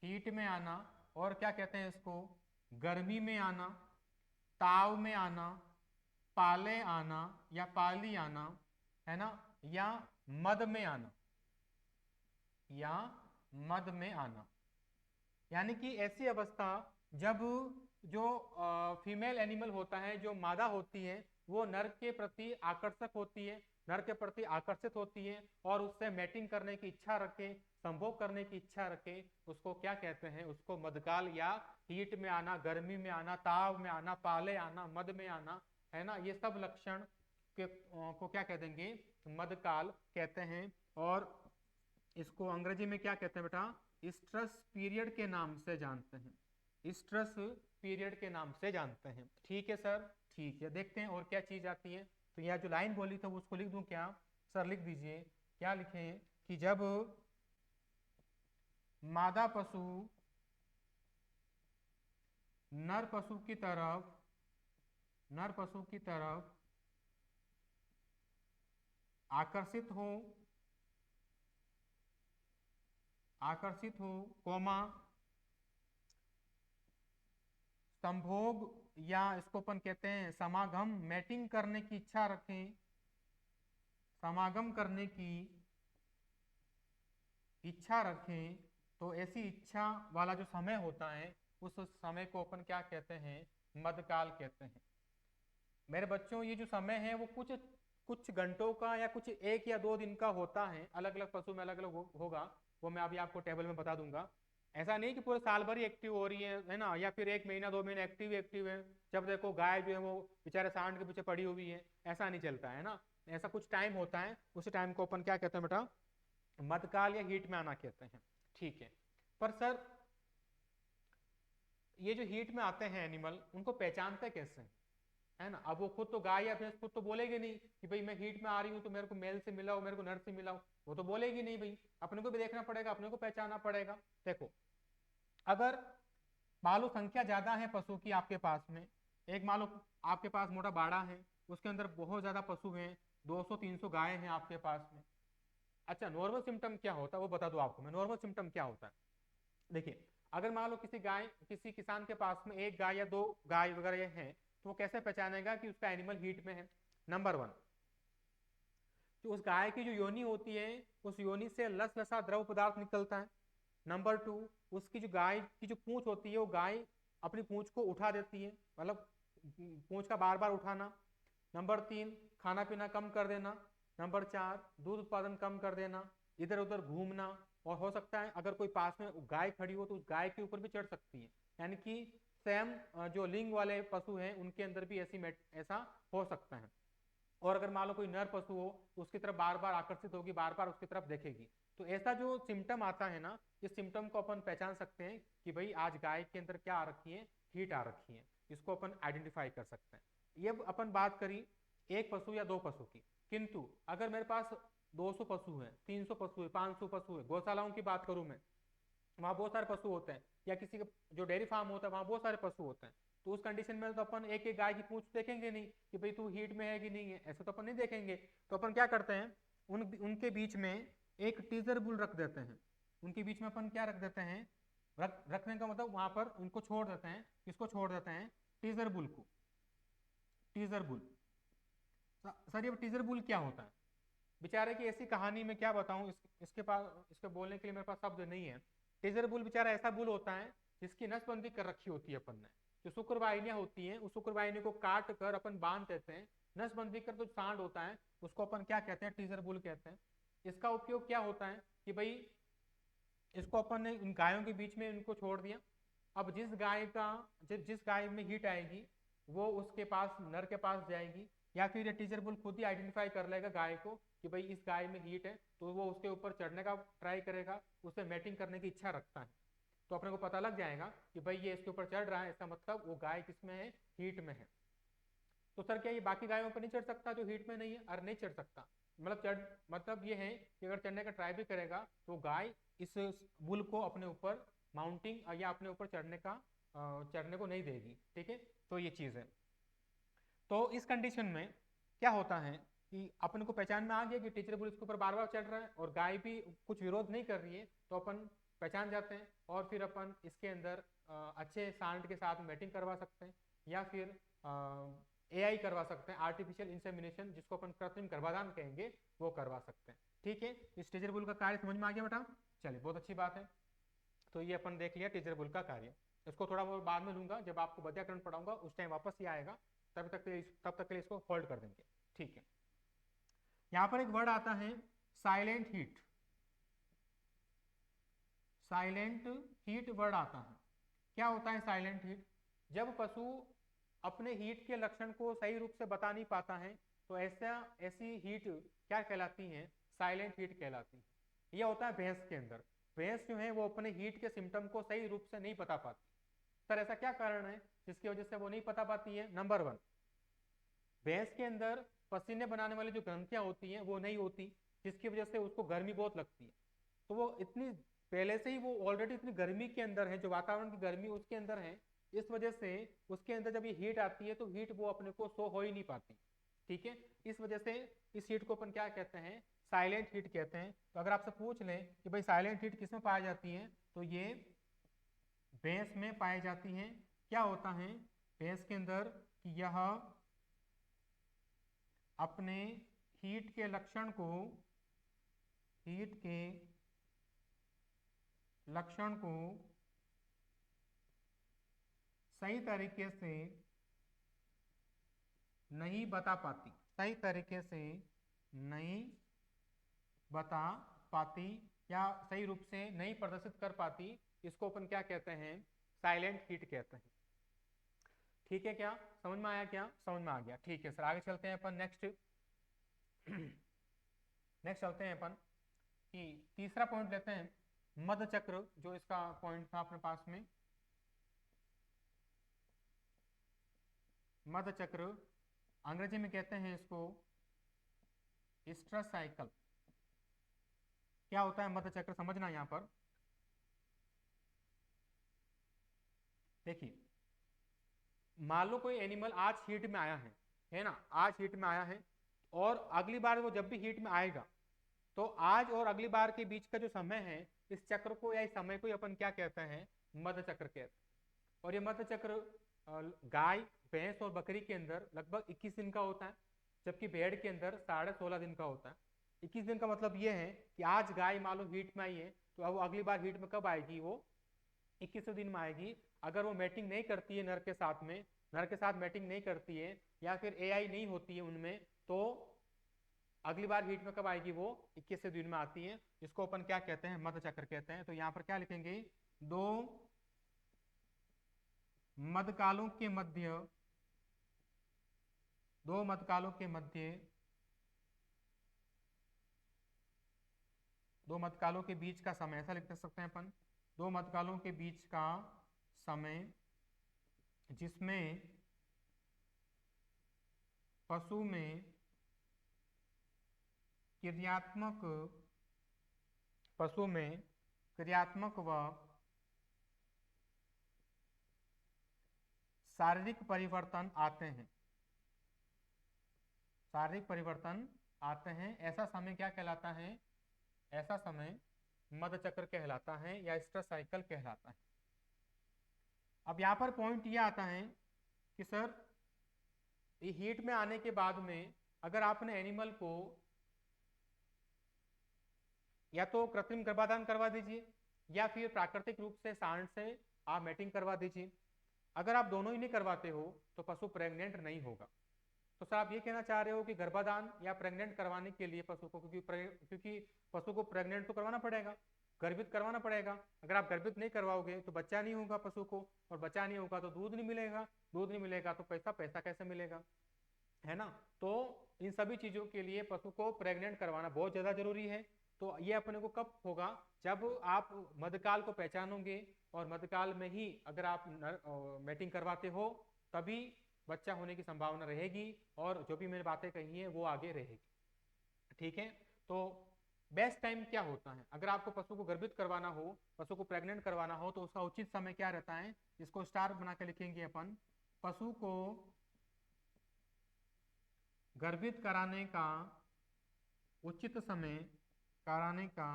हीट में आना, और क्या कहते हैं इसको? गर्मी में आना, ताव में आना, पाले आना या पाली आना, है ना, या मद में आना, या मद में आना। यानी कि ऐसी अवस्था जब जो फीमेल एनिमल होता है, जो मादा होती है, वो नर के प्रति आकर्षक होती है, नर के प्रति आकर्षित होती है और उससे मैटिंग करने की इच्छा रखे, संभोग करने की इच्छा रखे, उसको क्या कहते हैं? उसको मदकाल या हीट में आना, गर्मी में आना, ताव में आना, पाले आना, मद में आना, है ना, ये सब लक्षण को क्या कह देंगे? मदकाल कहते हैं। और इसको अंग्रेजी में क्या कहते हैं बेटा? स्ट्रेस पीरियड के नाम से जानते हैं, स्ट्रेस पीरियड के नाम से जानते हैं। ठीक है सर, ठीक है। देखते हैं और क्या चीज आती है। तो यहाँ जो लाइन बोली था उसको लिख दूं क्या? सर लिख दीजिए। क्या लिखें? कि जब मादा पशु नर पशु की तरफ, नर पशु की तरफ आकर्षित हो, आकर्षित हो, कोमा संभोग या इसको अपन कहते हैं समागम, मैटिंग करने की इच्छा रखें, समागम करने की इच्छा रखें, तो ऐसी इच्छा वाला जो समय होता है उस समय को अपन क्या कहते हैं? मध्यकाल कहते हैं। मेरे बच्चों ये जो समय है वो कुछ कुछ घंटों का या कुछ 1 या 2 दिन का होता है, अलग अलग पशु में अलग अलग होगा, वो मैं अभी आपको टेबल में बता दूंगा। ऐसा नहीं कि पूरे साल भर ही एक्टिव हो रही है ना, या फिर 1 महीना 2 महीने एक्टिव एक्टिव है, जब देखो गाय जो है वो बेचारे सांड के पीछे पड़ी हुई है, ऐसा नहीं चलता है ना। ऐसा कुछ टाइम होता है, उस टाइम को अपन क्या कहते हैं बेटा? मध्यकाल या हीट में आना कहते हैं। ठीक है। पर सर ये जो हीट में आते हैं एनिमल, उनको पहचानते कैसे हैं? है ना, अब वो खुद तो गाय या भैंस खुद तो बोलेगी नहीं कि भाई मैं हीट में आ रही हूँ तो मेरे को मेल से मिलाओ, मेरे को नर से मिलाओ, वो तो बोलेगी नहीं भाई। अपने को भी देखना पड़ेगा, अपने को पहचानना पड़ेगा। देखो, अगर मान लो संख्या ज्यादा है पशु की आपके पास में, एक मान लो आपके पास मोटा बाड़ा है, उसके अंदर बहुत ज्यादा पशु हैं, 200-300 गाय हैं आपके पास में। अच्छा, नॉर्मल सिम्टम क्या होता है वो बता दो आपको मैं। नॉर्मल सिम्टम क्या होता है? देखिए, अगर मान लो किसी किसान के पास में 1 गाय या 2 गाय वगैरह हैं, तो वो कैसे पहचानेगा कि उसका एनिमल हीट में है? नंबर 1, जो उस गाय की जो योनि होती है, उस योनि से लसलसा द्रव पदार्थ निकलता है। नंबर 2, उसकी जो गाय की जो पूंछ होती है, वो गाय अपनी पूंछ को उठा देती है, मतलब पूंछ का बार बार उठाना। नंबर 3, खाना पीना कम कर देना। नंबर 4, दूध उत्पादन कम कर देना, इधर उधर घूमना, और हो सकता है अगर कोई पास में गाय खड़ी हो तो उस गाय के ऊपर भी चढ़ सकती है। यानी कि सेम जो लिंग वाले पशु हैं उनके अंदर भी ऐसा हो सकता है। और अगर मान लो कोई नर पशु हो तो उसकी तरफ बार बार आकर्षित होगी, बार बार उसकी तरफ देखेगी। तो ऐसा जो सिम्टम आता है ना, इस सिम्टम को अपन पहचान सकते हैं कि भाई आज गाय के अंदर क्या आ रखी है? हीट आ रखी है। इसको अपन आइडेंटिफाई कर सकते हैं। ये अपन बात करी 1 पशु या 2 पशु की। किंतु अगर मेरे पास 200 पशु है, 300 पशु है, 500 पशु है, गौशालाओं की बात करूं मैं, वहां बहुत सारे पशु होते हैं, या किसी का जो डेयरी फार्म होता है वहां बहुत सारे पशु होते हैं, तो उस कंडीशन में तो अपन एक एक गाय की पूंछ देखेंगे नहीं कि भाई तू हीट में है कि नहीं है, ऐसा तो अपन नहीं देखेंगे। तो अपन क्या करते हैं, उनके बीच में एक टीजर बुल रख देते हैं। उनके बीच में अपन क्या रख देते हैं? रखने का मतलब वहां पर उनको छोड़ देते हैं। किसको छोड़ देते हैं? टीजर बुल को। Teaser bull. सर ये टीजर बुल क्या होता है? बेचारे की ऐसी कहानी में क्या बताऊं, इसके बोलने के लिए मेरे पास शब्द नहीं है। टीजर बुल बेचारा ऐसा बुल होता है जिसकी नसबंदी कर रखी होती है अपन ने। जो शुक्रवाहिनियां होती हैं, उस शुक्रवाहिनी को काट कर अपन बांध देते हैं। नसबंदी कर जो सांड होता है उसको अपन क्या कहते हैं? टीजर बुल कहते हैं। इसका उपयोग क्या होता है कि भाई इसको अपन ने इन गायों के बीच में इनको छोड़ दिया। अब जिस गाय में हीट आएगी वो उसके पास, नर के पास जाएगी, या फिर ये टीजर बुल खुद ही आइडेंटिफाई कर लेगा गाय को कि भाई इस गाय में हीट है, तो वो उसके ऊपर चढ़ने का ट्राई करेगा, उससे मैटिंग करने की इच्छा रखता है। तो अपने को पता लग जाएगा कि भाई ये इसके ऊपर चढ़ रहा है, इसका मतलब वो गाय किसमें है, हीट में है। तो सर क्या ये बाकी गायों पर नहीं चढ़ सकता जो हीट में नहीं है? अरे नहीं चढ़ सकता, मतलब चढ़, मतलब ये है कि अगर चढ़ने का ट्राई भी करेगा तो गाय इस बुल को अपने ऊपर माउंटिंग या अपने ऊपर चढ़ने को नहीं देगी। ठीक है, तो ये चीज है। तो इस कंडीशन में क्या होता है कि अपन को पहचान में आ गया कि टीचर बुल इसके ऊपर बार बार चढ़ रहा है और गाय भी कुछ विरोध नहीं कर रही है, तो अपन पहचान जाते हैं और फिर अपन इसके अंदर अच्छे सांड के साथ मैटिंग करवा सकते हैं या फिर एआई करवा सकते हैं, आर्टिफिशियल इंसेमिनेशन, जिसको अपन कृत्रिम गर्भाधान कहेंगे, वो करवा सकते हैं। ठीक है, इस टीचर बुल का कार्य समझ में आ गया बेटा? चलिए, बहुत अच्छी बात है। तो ये अपन देख लिया टीचर बुल का कार्य। इसको थोड़ा बहुत बाद में लूंगा, जब आपको व्याकरण पढ़ाऊंगा उस टाइम वापस ही आएगा, तब तक के लिए इसको होल्ड कर देंगे। ठीक है, यहां पर एक वर्ड आता है silent heat. Silent heat word आता है। क्या होता है साइलेंट हीट? जब पशु अपने हीट के लक्षण को सही रूप से बता नहीं पाता है तो ऐसी हीट क्या कहलाती है? साइलेंट हीट कहलाती है। यह होता है भैंस के अंदर। भैंस जो है वो अपने हीट के सिम्टम को सही रूप से नहीं बता पाती। सर ऐसा क्या कारण है जिसकी वजह से वो नहीं बता पाती है? नंबर 1, भैंस के अंदर पसीने बनाने वाली जो ग्रंथियां होती हैं वो नहीं होती, जिसकी वजह से उसको गर्मी बहुत लगती है। तो वो इतनी पहले से ही वो ऑलरेडी इतनी गर्मी के अंदर है, जो वातावरण की गर्मी उसके अंदर है, इस वजह से उसके अंदर जब ये हीट आती है तो हीट वो अपने को शो हो ही नहीं पाती। ठीक है, इस वजह से इस हीट को अपन क्या कहते हैं? साइलेंट हीट कहते हैं। तो अगर आपसे पूछ लें कि भाई साइलेंट हीट किसमें पाई जाती है, तो ये भैंस में पाई जाती है। क्या होता है भैंस के अंदर कि यह अपने हीट के लक्षण को सही तरीके से नहीं बता पाती, सही तरीके से नहीं बता पाती या सही रूप से नहीं प्रदर्शित कर पाती। इसको अपन क्या कहते हैं? साइलेंट हीट कहते हैं। ठीक है, क्या समझ में आया? क्या समझ में आ गया? ठीक है सर, आगे चलते हैं अपन नेक्स्ट। नेक्स्ट चलते हैं अपन कि तीसरा पॉइंट लेते हैं, मध्य चक्र, जो इसका पॉइंट था अपने पास में। मध्य चक्र अंग्रेजी में कहते हैं इसको स्ट्रेस साइकिल। क्या होता है मध्य चक्र? समझना यहां पर देखिए, मान लो कोई एनिमल आज हीट में आया है ना, आज हीट में आया है, और अगली बार वो जब भी हीट में आएगा तो आज और अगली बार के बीच का जो समय है, इस चक्र को या इस समय को अपन क्या कहते हैं? मध्य चक्र कहते हैं। और ये मध्य चक्र गाय, भैंस और बकरी के अंदर लगभग 21 दिन का होता है, जबकि भेड़ के अंदर 16.5 दिन का होता है। 21 दिन का मतलब ये है कि आज गाय मान लो हीट में आई है, तो अब वो अगली बार हीट में कब आएगी? वो 21वें दिन में आएगी। अगर वो मैटिंग नहीं करती है नर के साथ में, नर के साथ मैटिंग नहीं करती है या फिर एआई नहीं होती है उनमें, तो अगली बार हीट में कब आएगी? वो 21वें दिन में आती है, जिसको अपन क्या कहते हैं? मध्य चक्र कहते हैं। तो यहाँ पर क्या लिखेंगे? दो मध्यकालों के मध्य, दो मध्यकालों के मध्य, दो मध्यकालों के बीच का समय, ऐसा लिख सकते हैं अपन, दो मध्यकालों के बीच का समय जिसमें पशु में क्रियात्मक व शारीरिक परिवर्तन आते हैं, शारीरिक परिवर्तन आते हैं। ऐसा समय क्या कहलाता है? ऐसा समय मध्य चक्र कहलाता है या स्ट्रेस साइकिल कहलाता है। अब यहाँ पर पॉइंट ये आता है कि सर ये हीट में आने के बाद में अगर आपने एनिमल को या तो कृत्रिम गर्भाधान करवा दीजिए या फिर प्राकृतिक रूप से सांड से आप मैटिंग करवा दीजिए। अगर आप दोनों ही नहीं करवाते हो तो पशु प्रेग्नेंट नहीं होगा। तो सर आप ये कहना चाह रहे हो कि गर्भाधान या प्रेग्नेंट करवाने के लिए पशु को, क्योंकि पशु को प्रेग्नेंट तो करवाना पड़ेगा, गर्भित करवाना पड़ेगा। अगर आप गर्भित नहीं करवाओगे तो बच्चा नहीं होगा पशु को, और बच्चा नहीं होगा तो दूध नहीं मिलेगा, दूध नहीं मिलेगा तो पैसा कैसे मिलेगा, है ना? तो इन सभी चीजों के लिए पशु को प्रेग्नेंट करवाना बहुत ज्यादा जरूरी है। तो ये अपने को कब होगा? जब आप मध्यकाल को पहचानोगे और मध्यकाल में ही अगर आप मैटिंग करवाते हो तभी बच्चा होने की संभावना रहेगी, और जो भी मैंने बातें कही हैं वो आगे रहेगी। ठीक है, तो बेस्ट टाइम क्या होता है अगर आपको पशु को गर्भित करवाना हो, पशु को प्रेग्नेंट करवाना हो, तो उसका उचित समय क्या रहता है, इसको स्टार बना के लिखेंगे अपन। पशु को गर्भित कराने का उचित समय, कराने का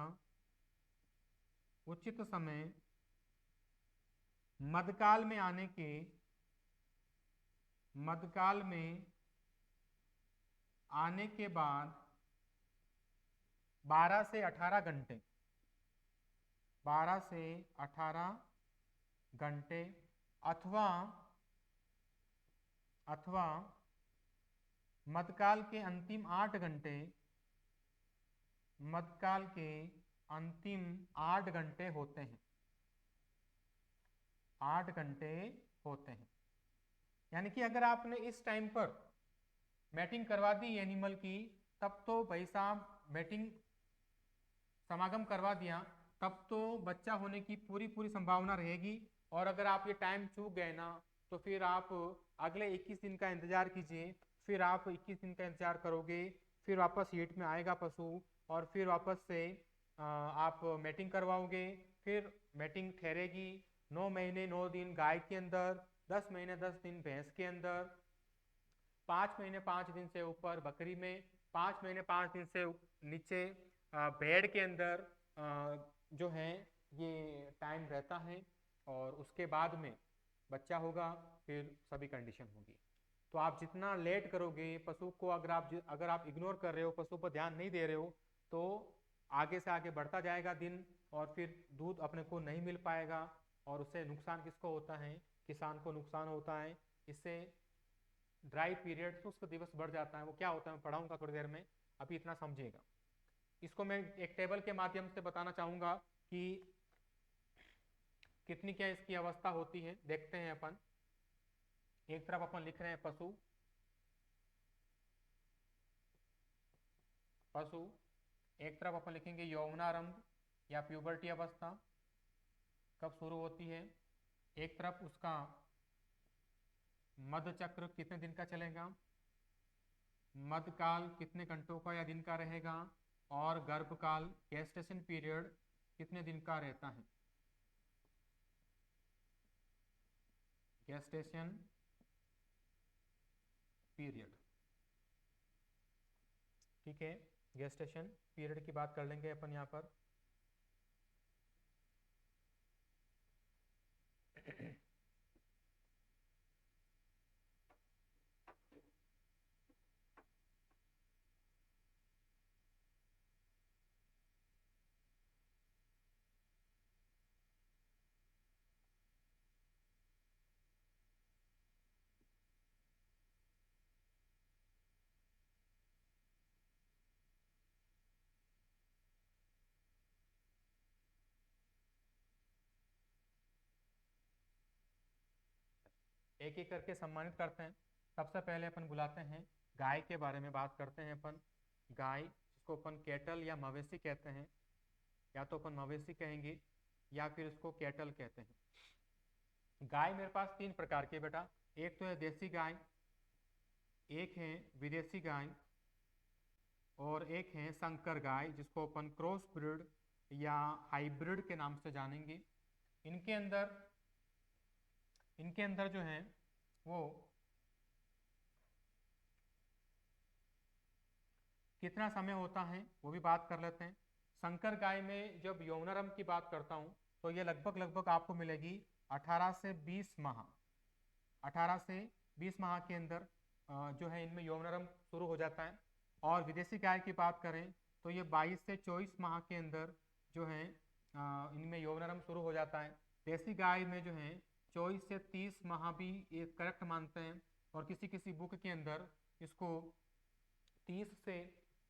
उचित समय मध्यकाल में आने के, मध्यकाल में आने के बाद 12 से 18 घंटे, 12 से 18 घंटे, अथवा अथवा मध्यकाल के अंतिम 8 घंटे, मध्यकाल के अंतिम 8 घंटे होते हैं, 8 घंटे होते हैं। यानी कि अगर आपने इस टाइम पर मैटिंग करवा दी एनिमल की, तब तो भाई साहब मैटिंग समागम करवा दिया, तब तो बच्चा होने की पूरी पूरी संभावना रहेगी। और अगर आप ये टाइम चूक गए ना, तो फिर आप अगले 21 दिन का इंतजार कीजिए, फिर आप 21 दिन का इंतजार करोगे, फिर वापस हीट में आएगा पशु, और फिर वापस से आप मैटिंग करवाओगे, फिर मैटिंग ठहरेगी 9 महीने 9 दिन गाय के अंदर, 10 महीने 10 दिन भैंस के अंदर, 5 महीने 5 दिन से ऊपर बकरी में, 5 महीने 5 दिन से नीचे भेड़ के अंदर जो है ये टाइम रहता है। और उसके बाद में बच्चा होगा, फिर सभी कंडीशन होगी। तो आप जितना लेट करोगे पशु को, अगर आप इग्नोर कर रहे हो, पशु पर ध्यान नहीं दे रहे हो, तो आगे से आगे बढ़ता जाएगा दिन, और फिर दूध अपने को नहीं मिल पाएगा, और उससे नुकसान किसको होता है, किसान को नुकसान होता है। इससे ड्राई पीरियड, शुष्क दिवस बढ़ जाता है। वो क्या होता है मैं पढ़ाऊंगा थोड़ी देर में, अभी इतना समझिएगा। इसको मैं एक टेबल के माध्यम से बताना चाहूंगा कि कितनी क्या इसकी अवस्था होती है। देखते हैं अपन, एक तरफ अपन लिख रहे हैं पशु, पशु एक तरफ अपन लिखेंगे यौवनारंभ या प्यूबर्टी अवस्था कब शुरू होती है, एक तरफ उसका मध्य चक्र कितने दिन का चलेगा, मध्यकाल कितने घंटों का या दिन का रहेगा, और गर्भकाल गेस्टेशन पीरियड कितने दिन का रहता है, गेस्टेशन पीरियड। ठीक है, गेस्टेशन पीरियड की बात कर लेंगे अपन यहाँ पर। एक एक करके सम्मानित करते हैं। सबसे पहले अपन बुलाते हैं गाय के बारे में बात करते हैं अपन। गाय जिसको अपन कैटल या मवेशी कहते हैं, या तो अपन मवेशी कहेंगे या फिर इसको कैटल कहते हैं। गाय मेरे पास 3 प्रकार के बेटा, एक तो है देसी गाय, एक है विदेशी गाय, और एक है संकर गाय जिसको अपन क्रॉस ब्रीड या हाइब्रिड के नाम से जानेंगे। इनके अंदर जो है वो कितना समय होता है वो भी बात कर लेते हैं। संकर गाय में जब यौनारंभ की बात करता हूँ तो ये लगभग आपको मिलेगी 18 से 20 माह, 18 से 20 माह के अंदर जो है इनमें यौनारंभ शुरू हो जाता है। और विदेशी गाय की बात करें तो ये 22 से 24 माह के अंदर जो है इनमें यौनारंभ शुरू हो जाता है। देसी गाय में जो है 24 से 30 माह भी ये करेक्ट मानते हैं, और किसी किसी बुक के अंदर इसको 30 से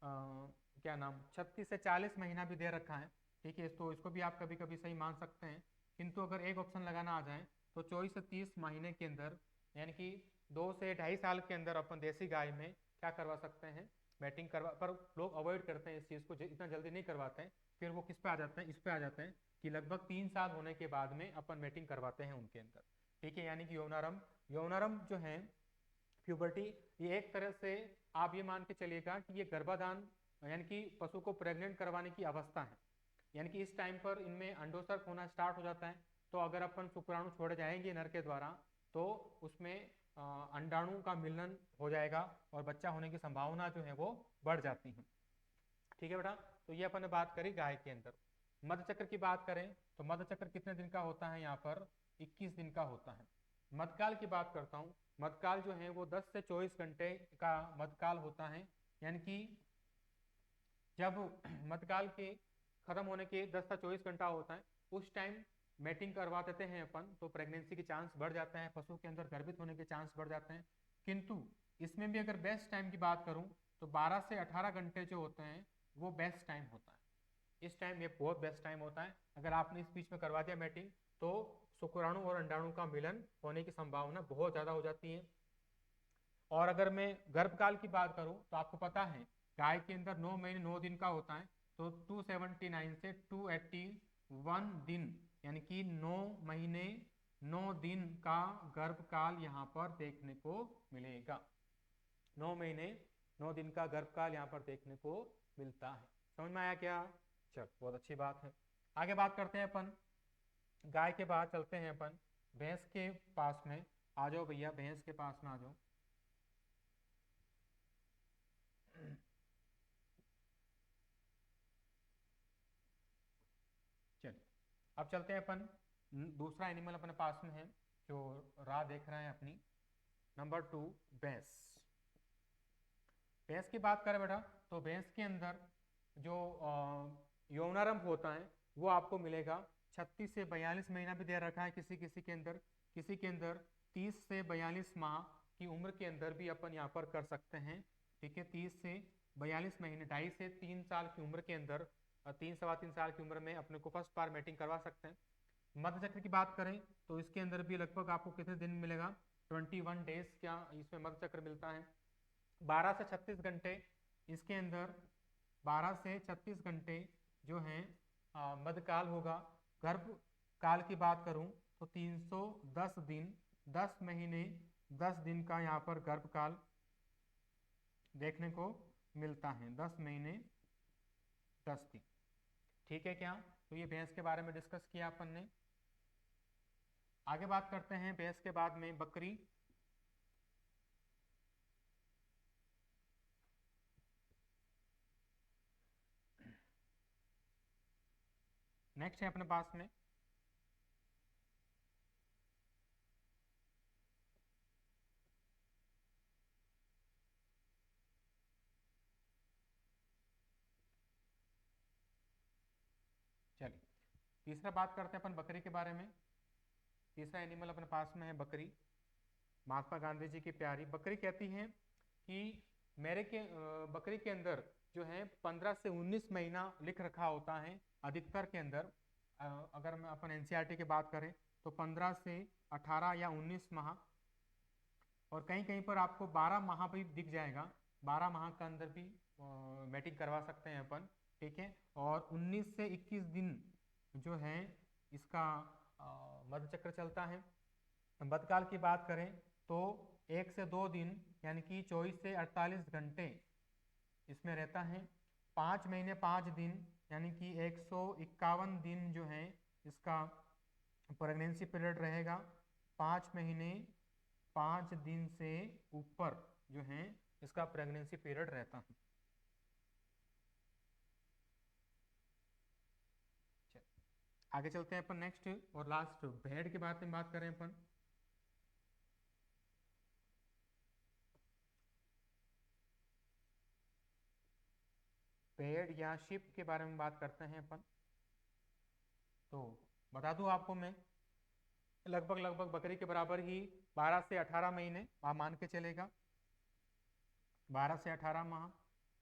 क्या नाम 36 से 40 महीना भी दे रखा है। ठीक है, तो इसको भी आप कभी कभी सही मान सकते हैं, किंतु अगर एक ऑप्शन लगाना आ जाए तो 24 से 30 महीने के अंदर, यानी कि 2 से 2.5 साल के अंदर अपन देसी गाय में क्या करवा सकते हैं, मैटिंग करवा, पर लोग अवॉइड करते हैं इस चीज़ को, इतना जल्दी नहीं करवाते हैं। फिर वो किस पे आ जाते हैं, इस पे आ जाते हैं कि लगभग 3 साल होने के बाद में अपन मैटिंग करवाते हैं उनके अंदर। ठीक है, यानी कि यौनारंभ, यौनारंभ जो है प्यूबर्टी, ये एक तरह से आप ये मान के चलिएगा कि ये गर्भाधान यानी कि पशु को प्रेग्नेंट करवाने की अवस्था है। यानी कि इस टाइम पर इनमें अंडोत्सर्ग होना स्टार्ट हो जाता है। तो अगर अपन शुक्राणु छोड़े जाएंगे नर के द्वारा तो उसमें अंडाणु का मिलन हो जाएगा और बच्चा होने की संभावना जो है वो बढ़ जाती है। ठीक है बेटा, तो ये अपन ने बात करी गाय के अंदर। मध्य चक्र की बात करें तो मध्य चक्र कितने दिन का होता है, यहाँ पर 21 दिन का होता है। मध्यकाल की बात करता हूँ, मध्यकाल जो है वो 10 से 24 घंटे का मध्यकाल होता है। यानी कि जब मध्यकाल के खत्म होने के 10 से 24 घंटा होता है, उस टाइम मैटिंग करवा देते हैं अपन, तो प्रेगनेंसी के चांस बढ़ जाते हैं, पशु के अंदर गर्भित होने के चांस बढ़ जाते हैं। किंतु इसमें भी अगर बेस्ट टाइम की बात करूं तो 12 से 18 घंटे जो होते हैं वो बेस्ट टाइम होता है। इस टाइम ये बहुत बेस्ट टाइम होता है। अगर आपने इस बीच में करवा दिया मैटिंग तो शुक्राणु और अंडाणु का मिलन होने की संभावना बहुत ज़्यादा हो जाती है। और अगर मैं गर्भकाल की बात करूं तो आपको पता है गाय के अंदर 9 महीने 9 दिन का होता है, तो 279 से 281 दिन यानी कि 9 महीने 9 दिन का गर्भकाल यहाँ पर देखने को मिलेगा। 9 महीने 9 दिन का गर्भकाल यहाँ पर देखने को मिलता है। समझ में आया क्या? चल, बहुत अच्छी बात है। आगे बात करते हैं अपन गाय के बाद चलते हैं अपन भैंस के पास में। आ जाओ भैया, भैंस के पास में आ जाओ। चलिए अब चलते हैं अपन दूसरा एनिमल अपने पास में है जो राह देख रहे हैं अपनी, नंबर 2 भैंस। भैंस की बात करें बेटा तो भैंस के अंदर जो यौनारंभ होता है वो आपको मिलेगा 36 से 42 महीना भी दे रखा है किसी किसी के अंदर, किसी के अंदर 30 से 42 माह की उम्र के अंदर भी अपन यहाँ पर कर सकते हैं। ठीक है, 30 से 42 महीने, 2.5 से 3 साल की उम्र के अंदर, 3 सवा 3 साल की उम्र में अपने को फर्स्ट बार मैटिंग करवा सकते हैं। मध्य चक्र की बात करें तो इसके अंदर भी लगभग आपको कितने दिन मिलेगा, 21 डेज क्या इसमें मध्य चक्र मिलता है। 12 से 36 घंटे इसके अंदर, 12 से 36 घंटे जो है मध्यकाल होगा। गर्भ काल की बात करूं तो 310 दिन, 10 महीने 10 दिन का यहाँ पर गर्भकाल देखने को मिलता है, 10 महीने 10 दिन। ठीक है क्या? तो ये भैंस के बारे में डिस्कस किया अपन ने। आगे बात करते हैं भैंस के बाद में बकरी। नेक्स्ट है अपने पास में चलिए तीसरा बात करते हैं अपन बकरी के बारे में। तीसरा एनिमल अपने पास में है बकरी। महात्मा गांधी जी की प्यारी बकरी कहती हैं कि बकरी के अंदर जो है 15 से 19 महीना लिख रखा होता है अधिकतर के अंदर। अगर मैं अपन एनसीईआरटी की बात करें तो 15 से 18 या 19 माह, और कहीं कहीं पर आपको 12 माह भी दिख जाएगा। 12 माह के अंदर भी मैटिंग करवा सकते हैं अपन। ठीक है, और 19 से 21 दिन जो है इसका मध्य चक्र चलता है। मध्यकाल की बात करें तो 1 से 2 दिन यानी कि 24 से 48 घंटे इसमें रहता है। 5 महीने 5 दिन यानी कि 151 दिन जो है इसका प्रेगनेंसी पीरियड रहेगा। 5 महीने 5 दिन से ऊपर जो है इसका प्रेगनेंसी पीरियड रहता है। आगे चलते हैं अपन नेक्स्ट और लास्ट भेड़ के बारे में बात करें अपन। भेड़ या शिप के बारे में बात करते हैं अपन। तो बता दूं आपको मैं, लगभग लगभग बकरी के बराबर ही 12 से 18 महीने आप मान के चलेगा, 12 से 18 माह,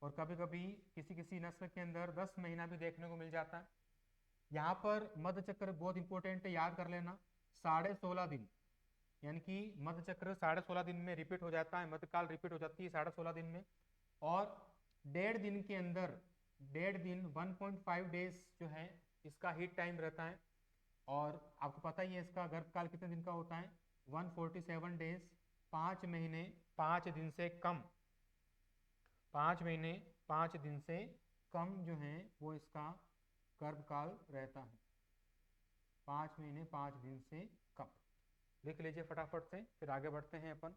और कभी कभी किसी किसी नस्ल के अंदर 10 महीना भी देखने को मिल जाता है। यहाँ पर मध्य चक्र बहुत इंपॉर्टेंट है, याद कर लेना, 16.5 दिन यानी कि मध्य चक्र 16.5 दिन में रिपीट हो जाता है, मध्यकाल रिपीट हो जाती है 16.5 दिन में। और 1.5 दिन के अंदर, 1.5 दिन 1.5 डेज जो है इसका हीट टाइम रहता है। और आपको पता ही है इसका गर्भकाल कितने दिन का होता है, 147 डेज, 5 महीने 5 दिन से कम, 5 महीने 5 दिन से कम जो है वो इसका गर्भकाल रहता है, 5 महीने 5 दिन से कम। लिख लीजिए फटाफट से, फिर आगे बढ़ते हैं अपन।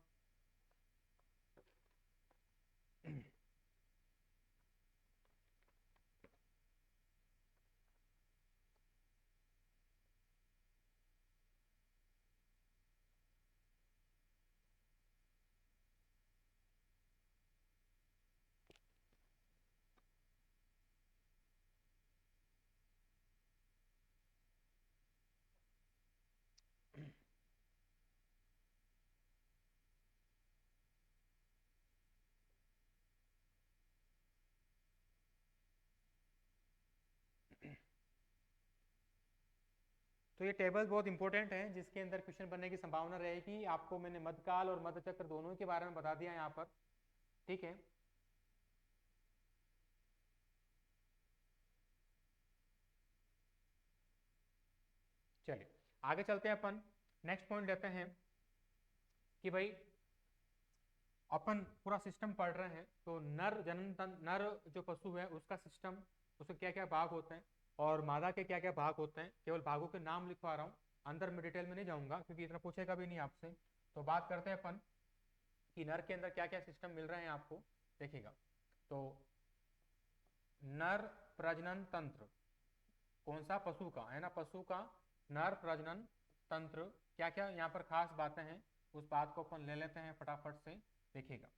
तो ये टेबल बहुत इंपॉर्टेंट है, जिसके अंदर क्वेश्चन बनने की संभावना रहेगी। आपको मैंने मध्यकाल और मध्यचक्र दोनों के बारे में बता दिया यहाँ पर, ठीक है। चलिए आगे चलते हैं अपन, नेक्स्ट पॉइंट लेते हैं कि भाई अपन पूरा सिस्टम पढ़ रहे हैं, तो नर जनन तंत्र, नर जो पशु है उसका सिस्टम, उसके क्या क्या भाग होते हैं और मादा के क्या क्या भाग होते हैं, केवल भागों के नाम लिखवा रहा हूँ, अंदर में डिटेल में नहीं जाऊंगा क्योंकि इतना पूछेगा भी नहीं आपसे। तो बात करते हैं अपन कि नर के अंदर क्या क्या सिस्टम मिल रहे हैं आपको, देखिएगा। तो नर प्रजनन तंत्र, कौन सा, पशु का है ना, पशु का नर प्रजनन तंत्र, क्या क्या यहाँ पर खास बातें हैं उस बात को अपन ले लेते हैं फटाफट से, देखिएगा।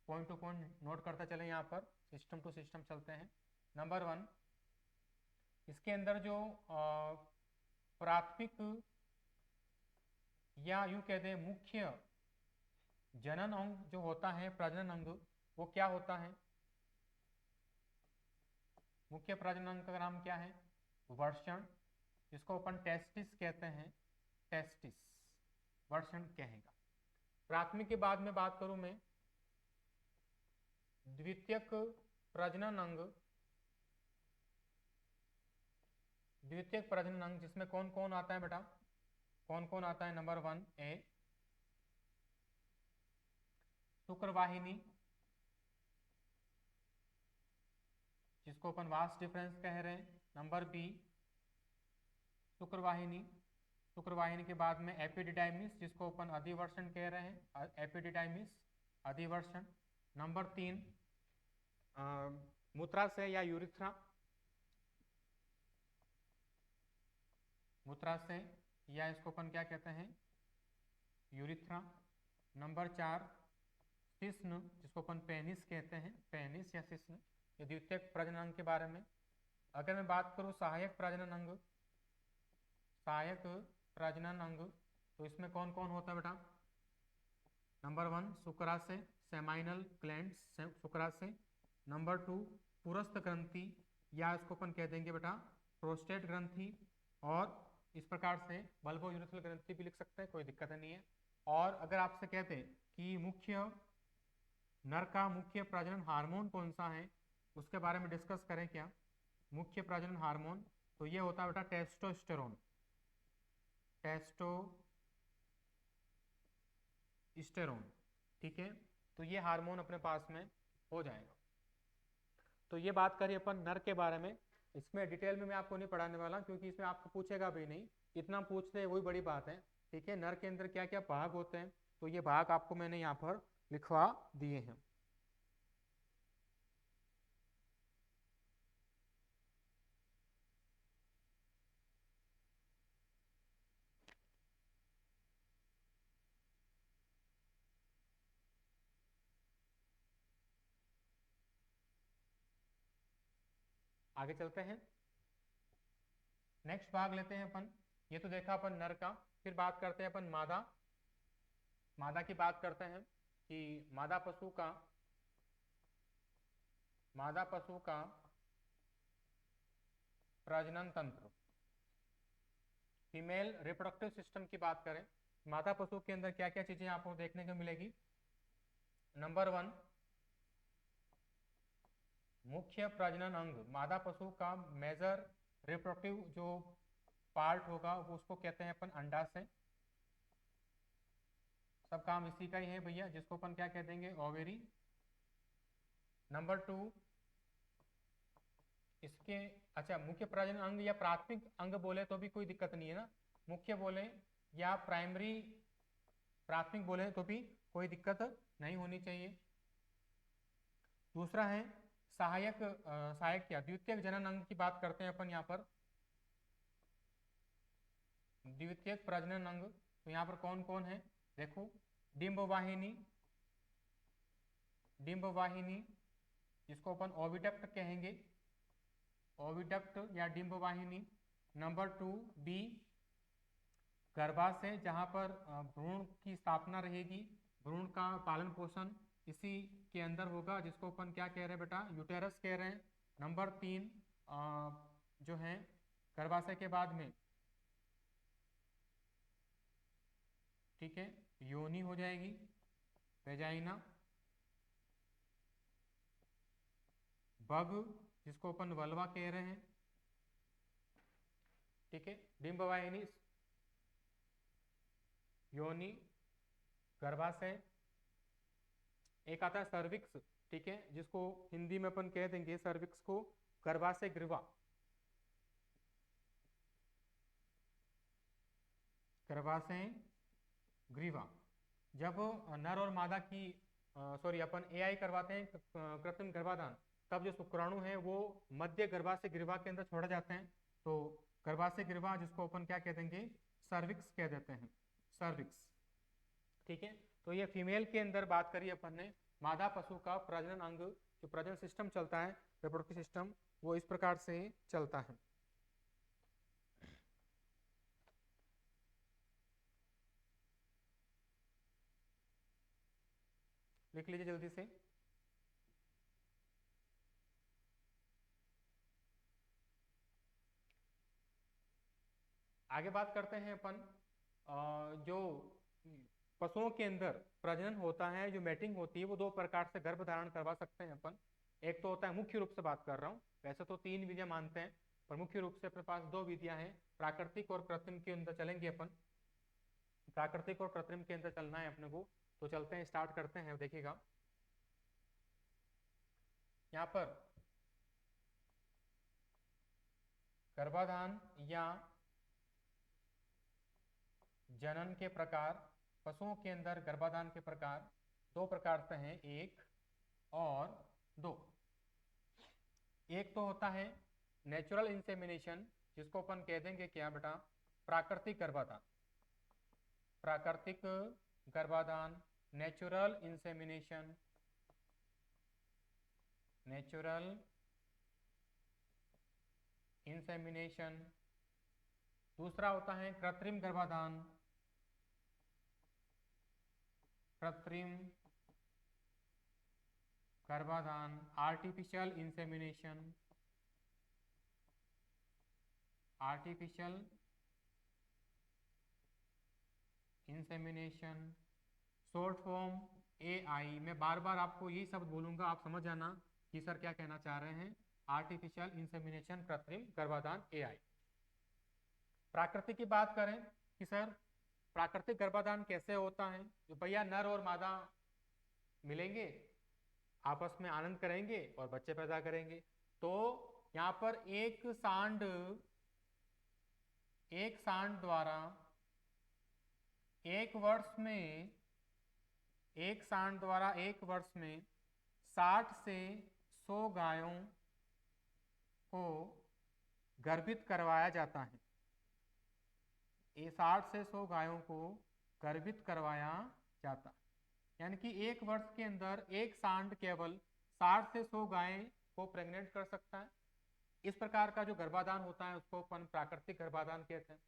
पॉइंट टू पॉइंट नोट करते चले, यहाँ पर सिस्टम टू सिस्टम चलते हैं। नंबर 1, इसके अंदर जो प्राथमिक या यूं कहते हैं मुख्य जनन अंग जो होता है, प्रजनन अंग, वो क्या होता है, मुख्य प्रजनन अंग का नाम क्या है, वर्षण, जिसको अपन टेस्टिस कहते हैं, टेस्टिस वर्षण कहेगा। प्राथमिक के बाद में बात करूं मैं, द्वितीयक प्रजनन अंग, द्वितीयक प्रजनन अंग जिसमें कौन कौन आता है बेटा, कौन कौन आता है, नंबर 1 ए शुक्रवाहिनी, जिसको अपन वास्ट डिफरेंस कह रहे हैं, नंबर बी शुक्रवाहिनी, शुक्रवाहिनी के बाद में एपिडिडाइमिस, जिसको अपन अधिवर्षण कह रहे हैं, एपिडिडाइमिस अधिवर्षण। नंबर 3 मूत्राशय या यूरिथ्रा, मूत्राशय या इसको अपन क्या कहते हैं, यूरिथ्रा। नंबर 4 शिश्न, जिसको अपन पेनिस कहते हैं, पेनिस या शिश्न, ये द्वितीयक प्रजनन अंग के बारे में। अगर मैं बात करूं सहायक प्रजनन अंग, सहायक प्रजनन अंग, तो इसमें कौन कौन होता है बेटा, नंबर 1 शुक्राशय, सेमाइनल ग्लैंड्स, शुक्राशय। नंबर 2 पुरस्थ ग्रंथि, या इसको अपन कह देंगे बेटा प्रोस्टेट ग्रंथि, और इस प्रकार से बल्बो यूरेथ्रल ग्रंथि भी लिख सकते हैं, कोई दिक्कत नहीं है। और अगर आपसे कहते हैं कि मुख्य नर का मुख्य प्रजनन हार्मोन कौन सा है, उसके बारे में डिस्कस करें क्या, मुख्य प्रजनन हार्मोन, तो ये होता है बेटा टेस्टोस्टेरोन, टेस्टोस्टेरोन, ठीक है। तो ये हार्मोन अपने पास में हो जाएगा। तो ये बात करिए अपन नर के बारे में, इसमें डिटेल में मैं आपको नहीं पढ़ाने वाला क्योंकि इसमें आपको पूछेगा भी नहीं, इतना पूछते हैं वही बड़ी बात है, ठीक है। नर के अंदर क्या क्या भाग होते हैं, तो ये भाग आपको मैंने यहाँ पर लिखवा दिए हैं। आगे चलते हैं, नेक्स्ट भाग लेते हैं अपन। ये तो देखा अपन नर का, फिर बात करते हैं अपन मादा, मादा की बात करते हैं कि मादा पशु का, मादा पशु का प्रजनन तंत्र, फीमेल रिप्रोडक्टिव सिस्टम की बात करें, मादा पशु के अंदर क्या क्या चीजें आपको देखने को मिलेगी। नंबर 1 मुख्य प्रजनन अंग, मादा पशु का मेजर रिप्रोडक्टिव जो पार्ट होगा वो उसको कहते हैं अपन अंडाशय। सब काम इसी का ही है भैया, जिसको अपन क्या कह देंगे, ओवेरी। नंबर 2 इसके, अच्छा मुख्य प्रजनन अंग या प्राथमिक अंग बोले तो भी कोई दिक्कत नहीं है ना, मुख्य बोले या प्राइमरी प्राथमिक बोले तो भी कोई दिक्कत नहीं होनी चाहिए। दूसरा है सहायक, सहायक क्या, द्वितीयक जनन अंग की बात करते हैं अपन यहाँ पर, द्वितीयक प्रजनन अंग। तो यहाँ पर कौन कौन है देखो, डिंब वाहिनी, डिंब वाहिनी जिसको अपन ओविडक्ट कहेंगे, ओविडक्ट या डिंब वाहिनी। नंबर 2 बी गर्भाशय, जहाँ पर भ्रूण की स्थापना रहेगी, भ्रूण का पालन पोषण इसी के अंदर होगा, जिसको अपन क्या कह रहे हैं बेटा, यूटेरस कह रहे हैं। नंबर 3 जो है गर्भाशय के बाद में, ठीक है, योनि हो जाएगी, वेजाइना। बग जिसको अपन वल्वा कह रहे हैं, ठीक है, डिंब वाहिनी, योनि, गर्भाशय। एक आता है सर्विक्स, ठीक है, जिसको हिंदी में अपन कह देंगे सर्विक्स को गर्भाशय ग्रीवा, गर्भाशय ग्रीवा। जब नर और मादा की सॉरी अपन एआई करवाते हैं, कृत्रिम गर्भाधान, तब जो शुक्राणु है वो मध्य गर्भाशय ग्रीवा के अंदर छोड़ा जाते हैं। तो गर्भाशय ग्रीवा जिसको अपन क्या कह देंगे, सर्विक्स कह देते हैं, सर्विक्स, ठीक है। तो ये फीमेल के अंदर बात करी अपन ने, मादा पशु का प्रजनन अंग, जो प्रजनन सिस्टम चलता है, रिप्रोडक्टिव सिस्टम, वो इस प्रकार से चलता है। लिख लीजिए जल्दी से। आगे बात करते हैं अपन, जो पशुओं के अंदर प्रजनन होता है, जो मैटिंग होती है, वो दो प्रकार से गर्भ धारण करवा सकते हैं अपन। एक तो होता है, मुख्य रूप से बात कर रहा हूँ, वैसे तो 3 विधियां मानते हैं, पर मुख्य रूप से अपने पास 2 विधियां हैं, प्राकृतिक और कृत्रिम के अंदर चलेंगे अपन। प्राकृतिक और कृत्रिम के अंदर चलना है अपने को, तो चलते हैं, स्टार्ट करते हैं। देखिएगा यहाँ पर गर्भाधान या जनन के प्रकार, पशुओं के अंदर गर्भाधान के प्रकार 2 प्रकार से हैं, 1 और 2। एक तो होता है नेचुरल इंसेमिनेशन, जिसको अपन कह देंगे क्या बेटा, प्राकृतिक गर्भाधान, प्राकृतिक गर्भाधान, नेचुरल इंसेमिनेशन, नेचुरल इंसेमिनेशन। दूसरा होता है कृत्रिम गर्भाधान, कृत्रिम गर्भाधान, artificial insemination, artificial insemination, short form AI. मैं बार बार आपको यही शब्द बोलूंगा, आप समझ जाना कि सर क्या कहना चाह रहे हैं, आर्टिफिशियल इंसेमिनेशन, कृत्रिम गर्भाधान, एआई। प्राकृतिक की बात करें कि सर प्राकृतिक गर्भाधान कैसे होता है, तो भैया नर और मादा मिलेंगे, आपस में आनंद करेंगे और बच्चे पैदा करेंगे। तो यहाँ पर एक सांड द्वारा एक वर्ष में 60 से 100 गायों को गर्भित करवाया जाता है। ये 60 से 100 गायों को गर्भित करवाया जाता है, यानी कि एक वर्ष के अंदर एक सांड केवल 60 से 100 गायें को प्रेग्नेंट कर सकता है। इस प्रकार का जो गर्भाधान होता है उसको अपन प्राकृतिक गर्भाधान कहते हैं।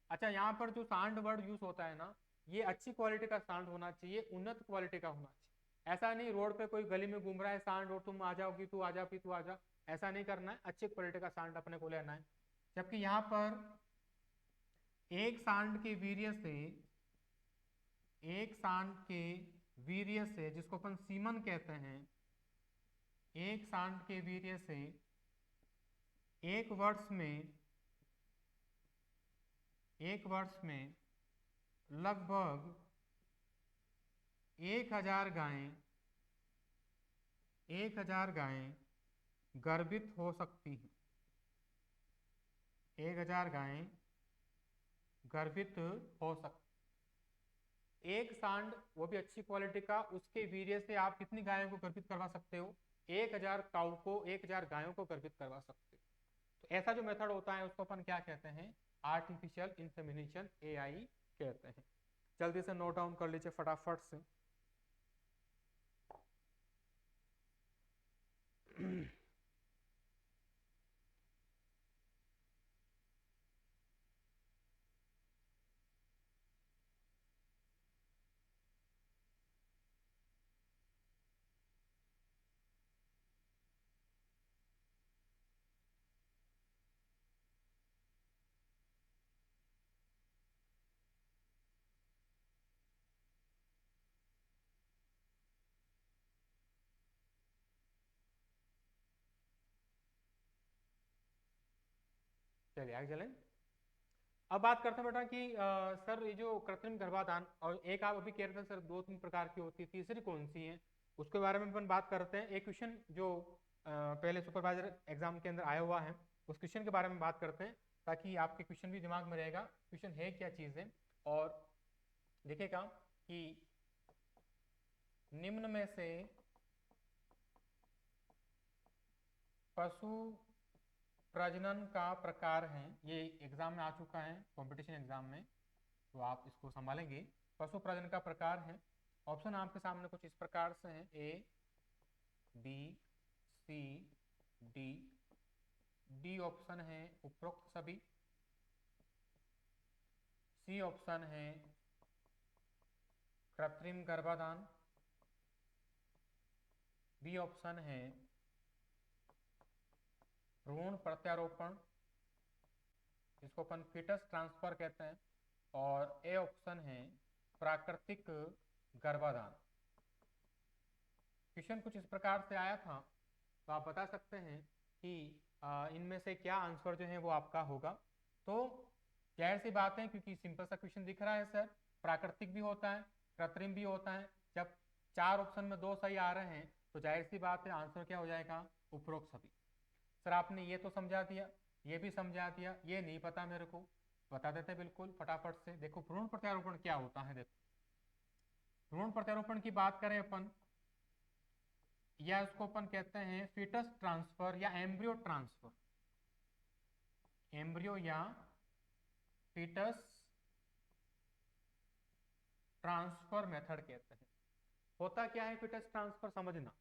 अच्छा, यहाँ पर जो सांड वर्ड यूज होता है ना, ये अच्छी क्वालिटी का सांड होना चाहिए, उन्नत क्वालिटी का होना चाहिए। ऐसा नहीं रोड पे कोई गली में घूम रहा है सांड और तुम आ जाओगी, तू आ जा, फिर तू आ जा, ऐसा नहीं करना है। अच्छी क्वालिटी का सांड अपने को लेना है। जबकि यहाँ पर एक सांड के वीर्य से, जिसको अपन सीमन कहते हैं, एक सांड के वीर्य से एक वर्ष में लगभग 1000 गायें गर्भित हो सकती हैं। 1000 गायें गर्भित हो सकती। एक सांड वो भी अच्छी क्वालिटी का, उसके वीर्य से आप कितनी गायों को गर्भित करवा सकते हो? 1000 काऊ को, 1000 गायों को गर्भित करवा सकते हो। तो ऐसा जो मेथड होता है उसको अपन क्या कहते हैं? आर्टिफिशियल इंसेमिनेशन, एआई कहते हैं। जल्दी से नोट डाउन कर लीजिए फटाफट से। चलिए आगे चलें। अब बात करते हैं बेटा कि सर ये जो कृत्रिम गर्भाधान, और एक आप अभी कह रहे थे सर 2-3 प्रकार की होती है, तीसरी कौन सी है उसके बारे में अपन बात करते हैं। एक क्वेश्चन जो पहले सुपरवाइजर एग्जाम के अंदर आया हुआ है उस क्वेश्चन के बारे में बात करते हैं, ताकि आपके क्वेश्चन भी दिमाग में रहेगा क्वेश्चन है क्या चीज़ है। और देखिएगा कि निम्न में से पशु प्रजनन का प्रकार है, ये एग्जाम में आ चुका है कंपटीशन एग्जाम में, तो आप इसको संभालेंगे। पशु प्रजनन का प्रकार है, ऑप्शन आपके सामने कुछ इस प्रकार से हैं, A B C D. D option है उपरोक्त सभी। सी ऑप्शन है कृत्रिम गर्भाधान। बी ऑप्शन है भ्रूण प्रत्यारोपण, इसको अपन फीटस ट्रांसफर कहते हैं। और ए ऑप्शन है प्राकृतिक गर्भाधान। क्वेश्चन कुछ इस प्रकार से आया था, तो आप बता सकते हैं कि इनमें से क्या आंसर जो है वो आपका होगा। तो जाहिर सी बात है, क्योंकि सिंपल सा क्वेश्चन दिख रहा है सर, प्राकृतिक भी होता है कृत्रिम भी होता है। जब 4 ऑप्शन में 2 सही आ रहे हैं तो जाहिर सी बात है आंसर क्या हो जाएगा? उपरोक्त सभी। सर आपने ये तो समझा दिया, ये भी समझा दिया, ये नहीं पता मेरे को, बता देते बिल्कुल फटाफट से। देखो भ्रूण प्रत्यारोपण क्या होता है। देखो भ्रूण प्रत्यारोपण की बात करें अपन, या उसको अपन कहते हैं फीटस ट्रांसफर या एम्ब्रियो ट्रांसफर। एम्ब्रियो या फीटस ट्रांसफर मेथड कहते हैं। होता क्या है फीटस ट्रांसफर? समझना,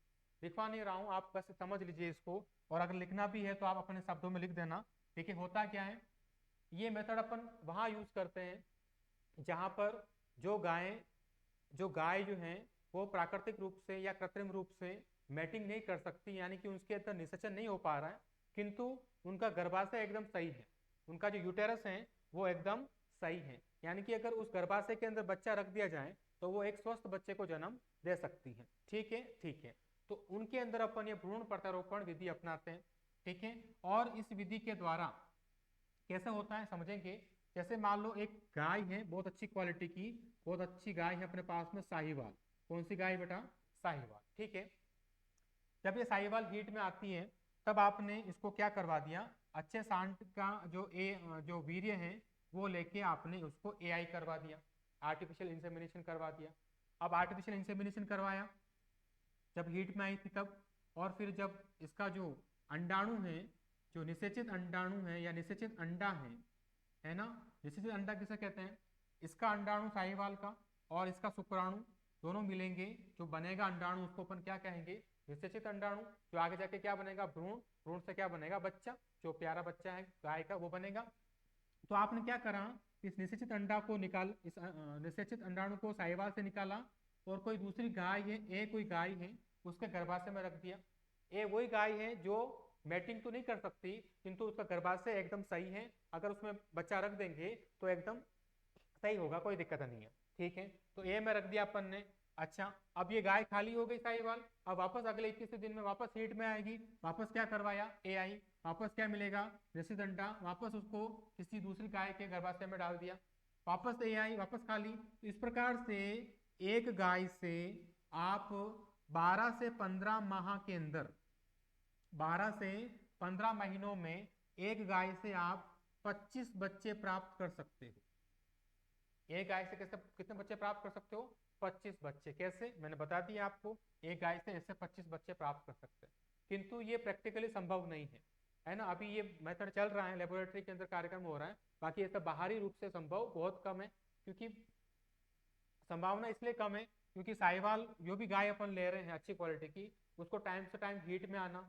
लिखवा नहीं रहा हूं, आप बस समझ लीजिए इसको, और अगर लिखना भी है तो आप अपने शब्दों में लिख देना। देखिए होता क्या है, ये मेथड अपन वहां यूज करते हैं जहां पर जो गाय जो है वो प्राकृतिक रूप से या कृत्रिम रूप से मैटिंग नहीं कर सकती, यानी कि उनके अंदर निषेचन नहीं हो पा रहा है, किंतु उनका गर्भाशय एकदम सही है, उनका जो यूटेरस है वो एकदम सही है। यानी कि अगर उस गर्भाशय के अंदर बच्चा रख दिया जाए तो वो एक स्वस्थ बच्चे को जन्म दे सकती है। ठीक है, ठीक है। तो उनके अंदर अपन ये भ्रूण प्रत्यारोपण विधि अपनाते हैं। ठीक है, और इस विधि के द्वारा कैसे होता है समझेंगे। जैसे मान लो एक गाय है बहुत अच्छी क्वालिटी की, बहुत अच्छी गाय है अपने पास में, साहिवाल। कौन सी गाय बेटा? साहिवाल। ठीक है, जब ये साहिवाल हीट में आती है तब आपने इसको क्या करवा दिया, अच्छे सांड का जो वीर्य है वो लेके आपने उसको एआई करवा दिया, आर्टिफिशियल इंसेमिनेशन करवा दिया। अब आर्टिफिशियल इंसेमिनेशन करवाया जब हीट में आई थी तब, और फिर जब इसका जो अंडाणु है, जो निषेचित अंडाणु है या निषेचित अंडा है ना, निषेचित अंडा किसे कहते हैं? इसका अंडाणु साहिवाल का और इसका शुक्राणु दोनों मिलेंगे, जो बनेगा अंडाणु उसको अपन क्या कहेंगे? निषेचित अंडाणु। जो आगे जाके क्या बनेगा? भ्रूण। भ्रूण से क्या बनेगा? बच्चा, जो प्यारा बच्चा है गाय का वो बनेगा। तो आपने क्या करा, इस निषेचित अंडा को निकाल, इस निषेचित अंडाणु को साहिवाल से निकाला, और कोई दूसरी गाय है, ए कोई गाय है, उसके गर्भाशय में रख दिया। ए वही गाय है जो मैटिंग तो नहीं कर सकती, किंतु उसका गर्भाशय एकदम सही है, अगर उसमें बच्चा रख देंगे तो एकदम सही होगा, कोई दिक्कत नहीं है। ठीक है, तो ए में रख दिया अपन ने। अच्छा, अब ये गाय खाली हो गई साहिवाल, अब वापस अगले 21 दिन में वापस हीट में आएगी, वापस क्या करवाया AI, वापस क्या मिलेगा रेसिडेंटा, वापस उसको किसी दूसरी गाय के गर्भाशय में डाल दिया, वापस AI, वापस खाली। तो इस प्रकार से एक गाय से आप 12 से 15 माह के अंदर, 12 से 15 महीनों में एक गाय से आप 25 बच्चे प्राप्त कर सकते हो। एक गाय से कैसे कितने बच्चे प्राप्त कर सकते हो? 25 बच्चे। कैसे? मैंने बता दिया आपको, एक गाय से ऐसे 25 बच्चे प्राप्त कर सकते हैं, किंतु ये प्रैक्टिकली संभव नहीं है ना। अभी ये मेथड चल रहा है, लेबोरेटरी के अंदर कार्यक्रम हो रहा है, बाकी ऐसा बाहरी रूप से संभव बहुत कम है, क्योंकि संभावना इसलिए कम है क्योंकि साहिवाल जो भी गाय अपन ले रहे हैं अच्छी क्वालिटी की, उसको टाइम से टाइम हीट में आना,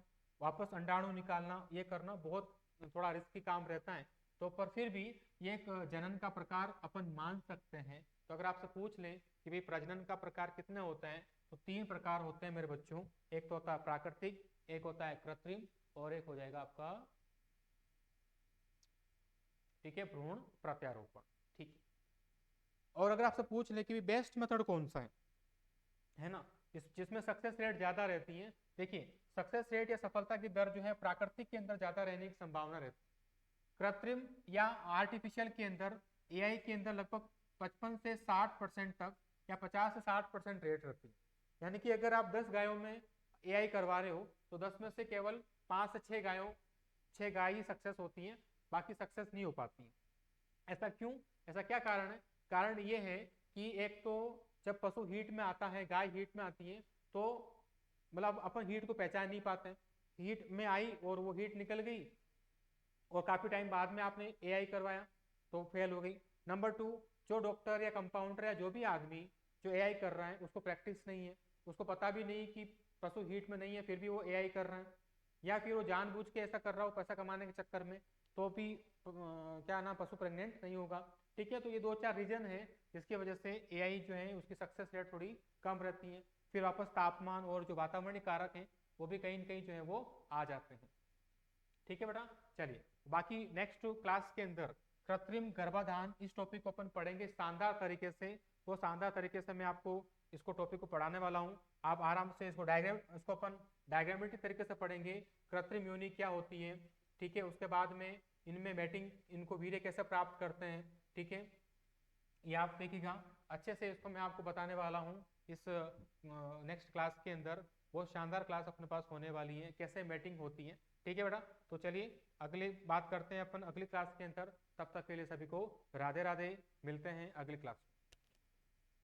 वापस अंडाणु निकालना, ये करना बहुत थोड़ा रिस्की काम रहता है। तो पर फिर भी ये एक जनन का प्रकार अपन मान सकते हैं। तो अगर आपसे पूछ लें कि भाई प्रजनन का प्रकार कितने होते हैं, तो 3 प्रकार होते हैं मेरे बच्चों। एक तो होता है प्राकृतिक, एक होता है कृत्रिम, और एक हो जाएगा आपका, ठीक है, भ्रूण प्रत्यारोपण। ठीक है, और अगर आपसे पूछ ले कि बेस्ट मेथड कौन सा है ना, जिसमें सक्सेस रेट ज्यादा रहती है, देखिए सक्सेस रेट या सफलता की दर जो है प्राकृतिक के अंदर ज्यादा रहने की संभावना रहती है। कृत्रिम या आर्टिफिशियल के अंदर, AI के अंदर लगभग 55 से 60% तक या 50 से 60% रेट रहती है। यानी कि अगर आप 10 गायों में AI करवा रहे हो तो 10 में से केवल 5 से 6 गाय ही सक्सेस होती हैं, बाकी सक्सेस नहीं हो पाती हैं। ऐसा क्यों? ऐसा क्या कारण है? कारण ये है कि एक तो जब पशु हीट में आता है, गाय हीट में आती है, तो मतलब अपन हीट को पहचान नहीं पाते हैं। हीट में आई और वो हीट निकल गई, और काफी टाइम बाद में आपने AI करवाया तो फेल हो गई। नंबर 2, जो डॉक्टर या कंपाउंडर या जो भी आदमी जो AI कर रहा है उसको प्रैक्टिस नहीं है, उसको पता भी नहीं कि पशु हीट में नहीं है, फिर भी वो AI कर रहा है, या फिर वो जानबूझ के ऐसा कर रहा हो पैसा कमाने के चक्कर में, तो भी क्या ना पशु प्रेग्नेंट नहीं होगा। ठीक है, तो ये 2-4 रीजन है जिसकी वजह से AI जो है उसकी सक्सेस रेट थोड़ी कम रहती है। फिर वापस तापमान और जो वातावरणीय कारक हैं वो भी कहीं न कहीं जो है वो आ जाते हैं। ठीक है बेटा, चलिए बाकी नेक्स्ट क्लास के अंदर कृत्रिम गर्भाधान इस टॉपिक को अपन पढ़ेंगे शानदार तरीके से। वो शानदार तरीके से मैं आपको इसको टॉपिक को पढ़ाने वाला हूँ, आप आराम से इसको अपन डायग्रामेटिक तरीके से पढ़ेंगे। कृत्रिम योनि क्या होती है, ठीक है, उसके बाद में इनमें मैटिंग, इनको वीर्य कैसे प्राप्त करते हैं, ठीक है, ये आप देखिएगा अच्छे से, इसको मैं आपको बताने वाला हूँ इस नेक्स्ट क्लास के अंदर। बहुत शानदार क्लास अपने पास होने वाली है, कैसे मैटिंग होती है। ठीक है बेटा, तो चलिए अगली बात करते हैं अपन अगली क्लास के अंदर। तब तक के लिए सभी को राधे राधे, मिलते हैं अगली क्लास में।